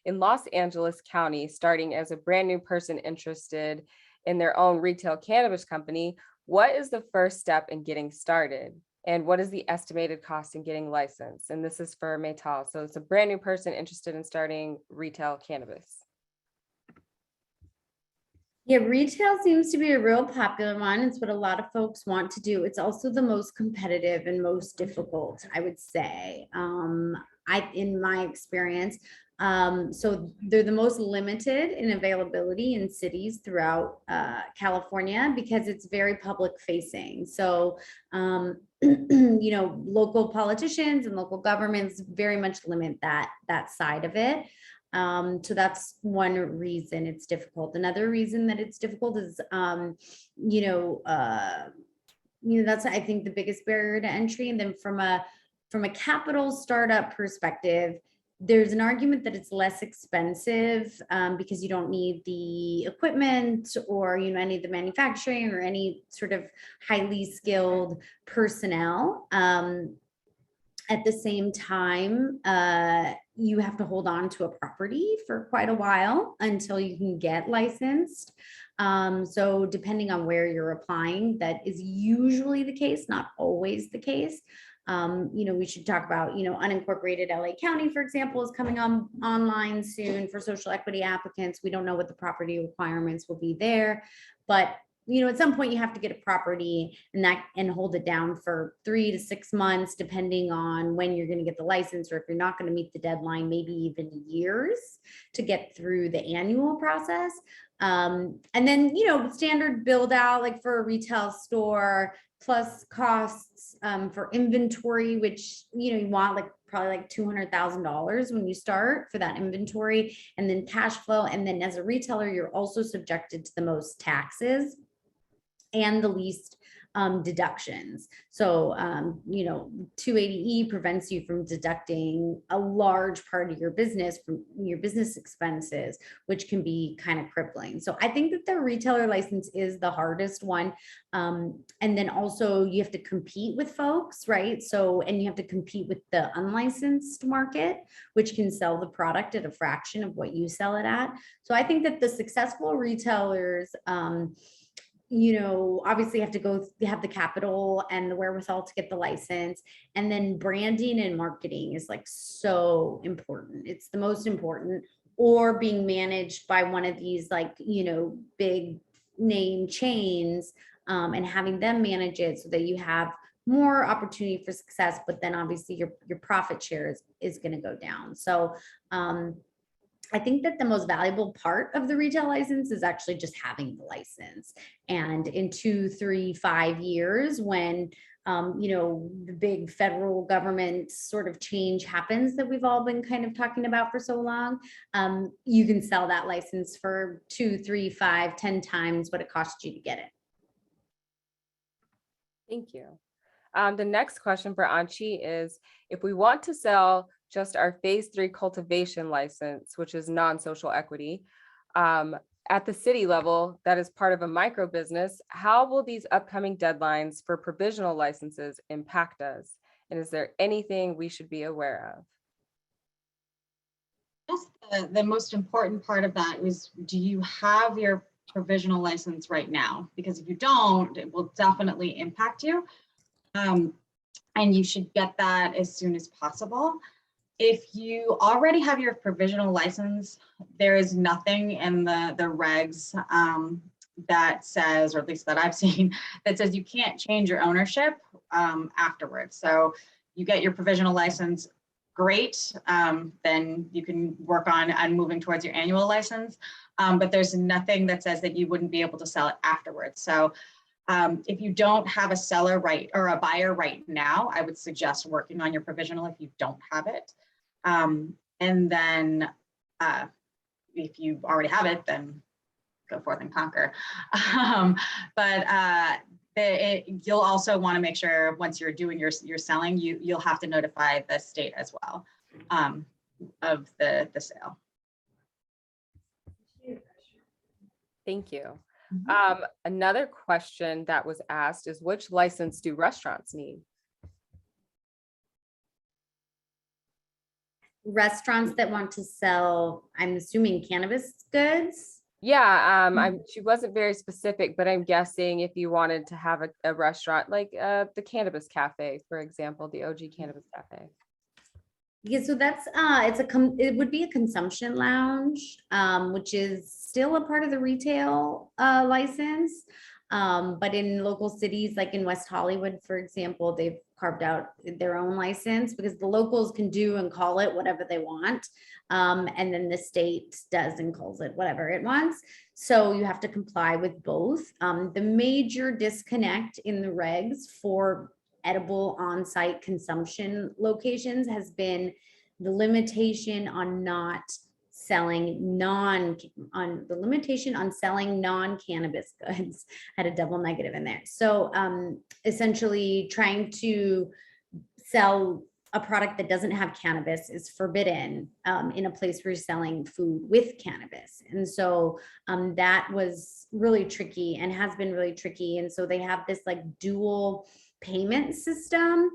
in Los Angeles County, starting as a brand new person interested in their own retail cannabis company, what is the first step in getting started? And what is the estimated cost in getting licensed? And this is for Maytal. So it's a brand new person interested in starting retail cannabis. Yeah, retail seems to be a real popular one. It's what a lot of folks want to do. It's also the most competitive and most difficult, I would say, in my experience. So they're the most limited in availability in cities throughout California because it's very public facing. So, you know, local politicians and local governments very much limit that side of it. So that's one reason it's difficult. Another reason that it's difficult is, that's, I think, the biggest barrier to entry. And then from a capital startup perspective, there's an argument that it's less expensive because you don't need the equipment or, you know, any of the manufacturing or any sort of highly skilled personnel. At the same time, you have to hold on to a property for quite a while until you can get licensed. So depending on where you're applying, that is usually the case, not always the case. You know, we should talk about, you know, unincorporated LA County, for example, is coming online soon for social equity applicants. We don't know what the property requirements will be there, but you know, at some point you have to get a property and hold it down for 3 to 6 months, depending on when you're going to get the license, or if you're not going to meet the deadline, maybe even years to get through the annual process. And then, you know, standard build out, like for a retail store, plus costs for inventory, which, you know, you want like probably like $200,000 when you start for that inventory, and then cash flow. And then as a retailer, you're also subjected to the most taxes and the least deductions. So, you know, 280E prevents you from deducting a large part of your business from your business expenses, which can be kind of crippling. So I think that the retailer license is the hardest one. And then also you have to compete with folks, right? So, and you have to compete with the unlicensed market, which can sell the product at a fraction of what you sell it at. So I think that the successful retailers, you know, obviously have the capital and the wherewithal to get the license. And then branding and marketing is like so important. It's the most important, or being managed by one of these, like, you know, big name chains, and having them manage it so that you have more opportunity for success, but then obviously your profit share is going to go down. So, I think that the most valuable part of the retail license is actually just having the license. And in 2, 3, 5 years, when you know, the big federal government sort of change happens that we've all been kind of talking about for so long, you can sell that license for 2, 3, 5, 10 times what it cost you to get it. Thank you. The next question for Anchi is, if we want to sell just our phase 3 cultivation license, which is non-social equity, at the city level, that is part of a micro business, how will these upcoming deadlines for provisional licenses impact us? And is there anything we should be aware of? Yes, the most important part of that is, do you have your provisional license right now? Because if you don't, it will definitely impact you. And you should get that as soon as possible. If you already have your provisional license, there is nothing in the regs that says, or at least that I've seen, that says you can't change your ownership afterwards. So you get your provisional license, great, then you can work on moving towards your annual license. But there's nothing that says that you wouldn't be able to sell it afterwards. So if you don't have a seller right or a buyer right now, I would suggest working on your provisional if you don't have it. And then if you already have it, then go forth and conquer. You'll also want to make sure once you're doing your selling, you'll have to notify the state as well of the sale. Thank you. Mhm. Another question that was asked is, which license do restaurants need? Restaurants that want to sell, I'm assuming cannabis goods. Yeah, she wasn't very specific, but I'm guessing if you wanted to have a restaurant like the Cannabis Cafe, for example, the OG Cannabis Cafe. Yeah, so that's it would be a consumption lounge, which is still a part of the retail license. But in local cities like in West Hollywood, for example, they've carved out their own license because the locals can do and call it whatever they want. And then the state does and calls it whatever it wants. So you have to comply with both. The major disconnect in the regs for edible on-site consumption locations has been the limitation on not selling selling non-cannabis goods. Had a double negative in there. So essentially trying to sell a product that doesn't have cannabis is forbidden in a place where you're selling food with cannabis. And so that was really tricky and has been really tricky. And so they have this like dual payment system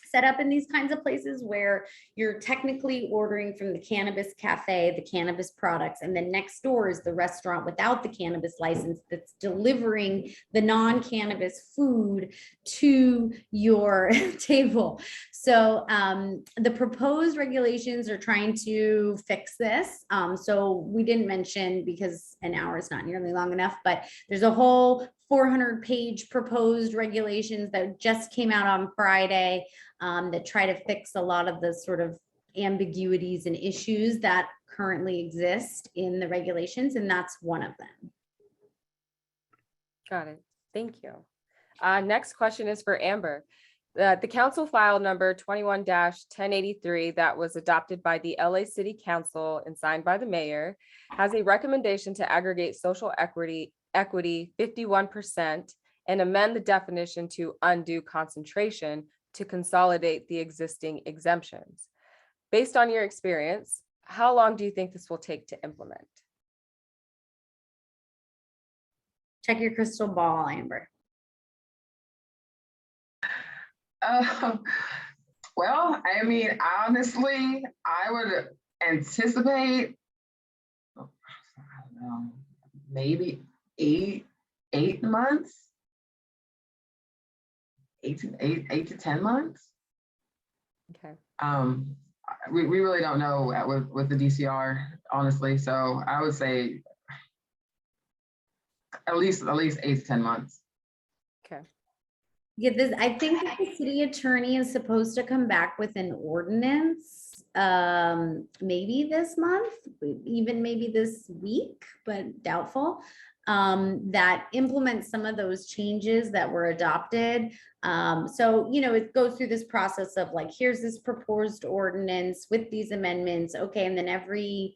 set up in these kinds of places where you're technically ordering from the cannabis cafe, the cannabis products, and then next door is the restaurant without the cannabis license that's delivering the non-cannabis food to your table. So the proposed regulations are trying to fix this. So we didn't mention, because an hour is not nearly long enough, but there's a whole 400-page proposed regulations that just came out on Friday that try to fix a lot of the sort of ambiguities and issues that currently exist in the regulations, and that's one of them. Got it. Thank you. Next question is for Amber. The council file number 21-1083 that was adopted by the LA City Council and signed by the mayor has a recommendation to aggregate social equity 51% and amend the definition to undue concentration to consolidate the existing exemptions. Based on your experience, how long do you think this will take to implement? Check your crystal ball, Amber. Well, I mean, honestly, I would anticipate, I don't know, maybe eight months, eight to 10 months. Okay. We really don't know with the DCR, honestly. So I would say at least 8 to 10 months. Okay. Yeah, I think that the city attorney is supposed to come back with an ordinance, maybe this month, even maybe this week, but doubtful, that implements some of those changes that were adopted. So, you know, it goes through this process of like, here's this proposed ordinance with these amendments. Okay, and then every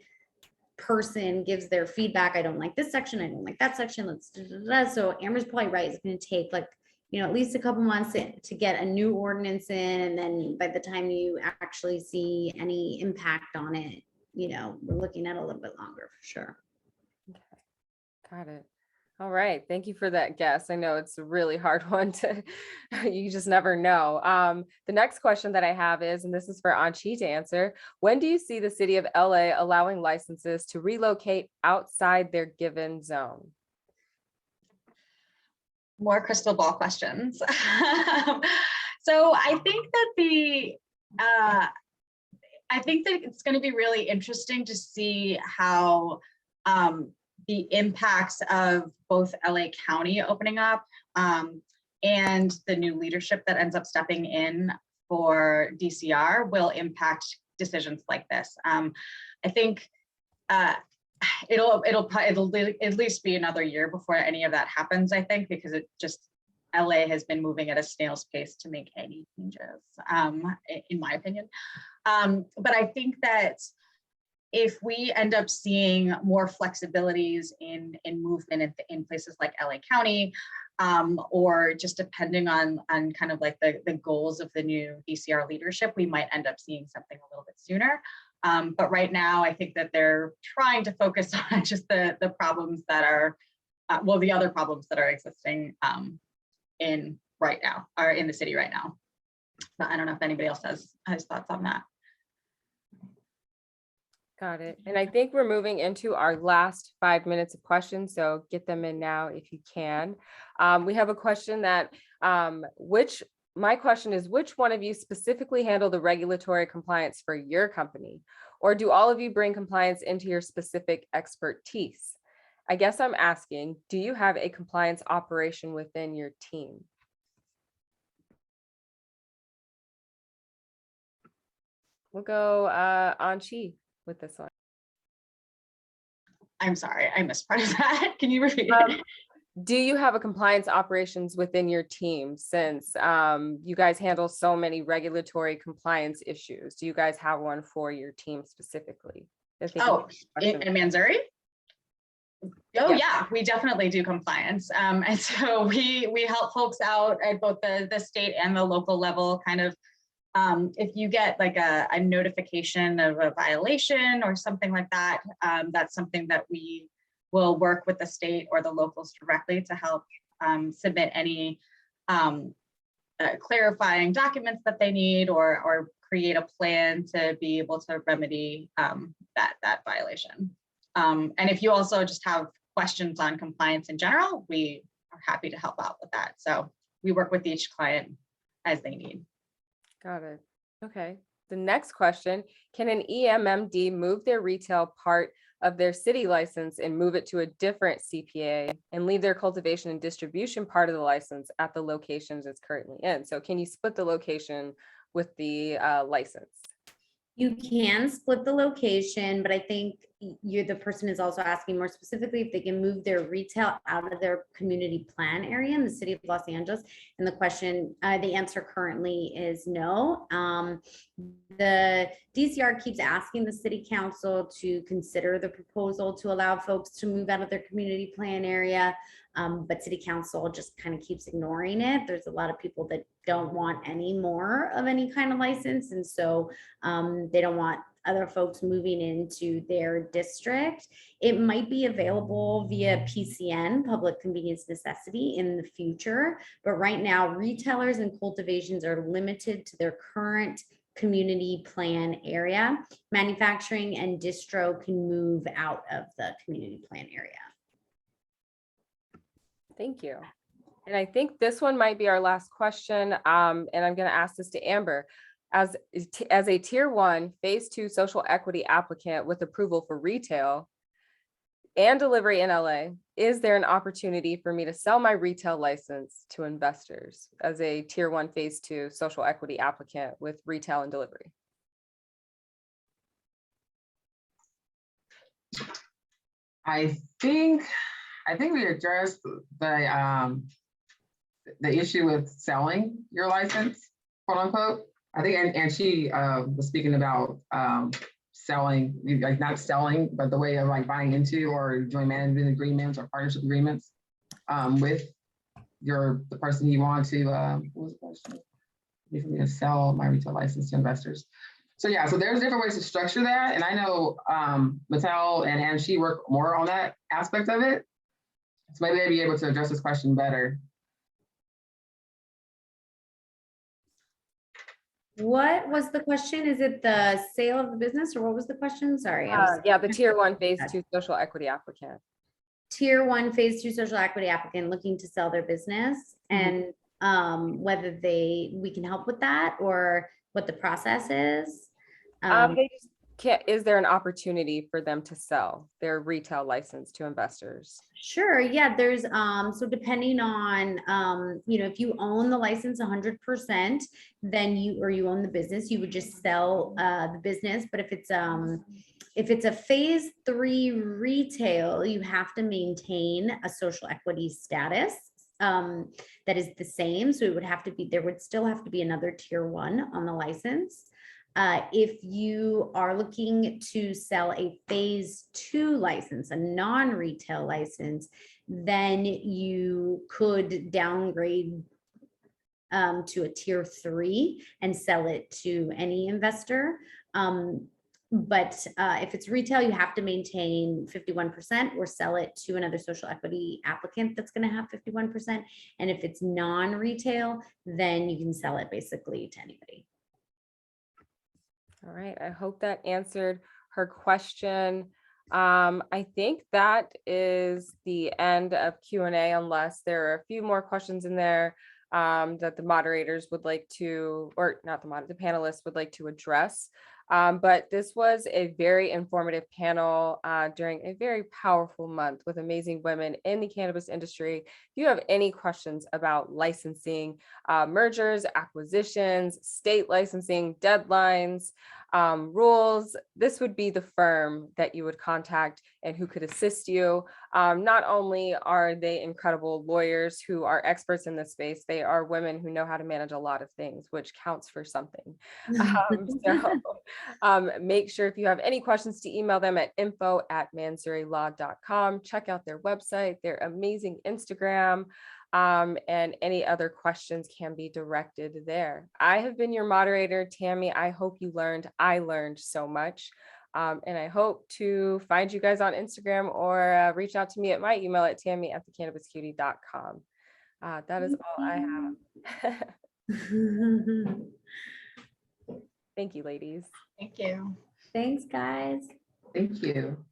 person gives their feedback. I don't like this section. I don't like that section. Let's da, da, da. So Amber's probably right. It's going to take like, you know, at least a couple months to get a new ordinance in. And then by the time you actually see any impact on it, you know, we're looking at a little bit longer for sure. Okay. Got it. All right. Thank you for that guess. I know it's a really hard one to, you just never know. The next question that I have is, and this is for Anchi to answer, when do you see the city of LA allowing licenses to relocate outside their given zone? More crystal ball questions. So I think that it's going to be really interesting to see how the impacts of both LA County opening up and the new leadership that ends up stepping in for DCR will impact decisions like this. I think it'll at least be another year before any of that happens, I think, because LA has been moving at a snail's pace to make any changes, in my opinion. But I think that if we end up seeing more flexibilities in movement in places like LA County, or just depending on kind of like the goals of the new DCR leadership, we might end up seeing something a little bit sooner. But right now, I think that they're trying to focus on just the problems that are well, the other problems that are existing in right now, or in the city right now. But I don't know if anybody else has thoughts on that. Got it. And I think we're moving into our last 5 minutes of questions, so get them in now if you can. We have a question that, my question is, which one of you specifically handle the regulatory compliance for your company? Or do all of you bring compliance into your specific expertise? I guess I'm asking, do you have a compliance operation within your team? We'll go on Chi with this one. I'm sorry, I missed part of that. Can you repeat it? Do you have a compliance operations within your team, since you guys handle so many regulatory compliance issues? Do you guys have one for your team specifically? Oh, in Mansouri? Oh yeah, we definitely do compliance. And so we help folks out at both the state and the local level, kind of if you get like a notification of a violation or something like that, that's something that we will work with the state or the locals directly to help submit any clarifying documents that they need, or create a plan to be able to remedy that violation. And if you also just have questions on compliance in general, we are happy to help out with that. So we work with each client as they need. Got it. Okay. The next question, can an EMMD move their retail part of their city license and move it to a different CPA and leave their cultivation and distribution part of the license at the locations it's currently in? So can you split the location with the license? You can split the location, but I think the person is also asking more specifically if they can move their retail out of their community plan area in the city of Los Angeles. And the question, the answer currently is no. The DCR keeps asking the city council to consider the proposal to allow folks to move out of their community plan area. But city council just kind of keeps ignoring it. There's a lot of people that don't want any more of any kind of license. And so they don't want other folks moving into their district. It might be available via PCN, public convenience necessity, in the future. But right now, retailers and cultivations are limited to their current community plan area. Manufacturing and distro can move out of the community plan area. Thank you. And I think this one might be our last question. And I'm going to ask this to Amber. As a tier 1 phase 2 social equity applicant with approval for retail and delivery in LA, is there an opportunity for me to sell my retail license to investors as a tier 1 phase 2 social equity applicant with retail and delivery? I think we addressed the issue with selling your license, quote unquote. I think, and she was speaking about selling, like not selling, but the way of like buying into or doing management agreements or partnership agreements with the person you want to, what was the question? For me to sell my retail license to investors. So yeah, so there's different ways to structure that. And I know Mattel and she work more on that aspect of it. So maybe they'd be able to address this question better. What was the question? Is it the sale of the business, or what was the question? Sorry. Yeah, the tier 1 phase 2 social equity applicant. Tier 1 phase 2 social equity applicant looking to sell their business, and whether we can help with that or what the process is. They just can't, is there an opportunity for them to sell their retail license to investors? Sure. Yeah, there's so depending on if you own the license 100%, then you own the business, you would just sell the business. But if it's a phase 3 retail, you have to maintain a social equity status that is the same. So it would have to be, there would still have to be another tier 1 on the license. If you are looking to sell a phase 2 license, a non-retail license, then you could downgrade to a tier 3 and sell it to any investor. But if it's retail, you have to maintain 51% or sell it to another social equity applicant that's going to have 51%. And if it's non-retail, then you can sell it basically to anybody. All right, I hope that answered her question. I think that is the end of Q&A, unless there are a few more questions in there that the moderators would like to, or not the panelists would like to address. But this was a very informative panel during a very powerful month with amazing women in the cannabis industry. If you have any questions about licensing, mergers, acquisitions, state licensing, deadlines, rules, this would be the firm that you would contact and who could assist you. Not only are they incredible lawyers who are experts in this space, they are women who know how to manage a lot of things, which counts for something. Make sure if you have any questions to email them at info@manzurilaw.com. Check out their website, their amazing Instagram, and any other questions can be directed there. I have been your moderator, Tammy. I hope you learned. I learned so much. And I hope to find you guys on Instagram or reach out to me at my email at tammy@thecannabiscutie.com. That is all I have. Thank you, ladies. Thank you. Thanks, guys. Thank you.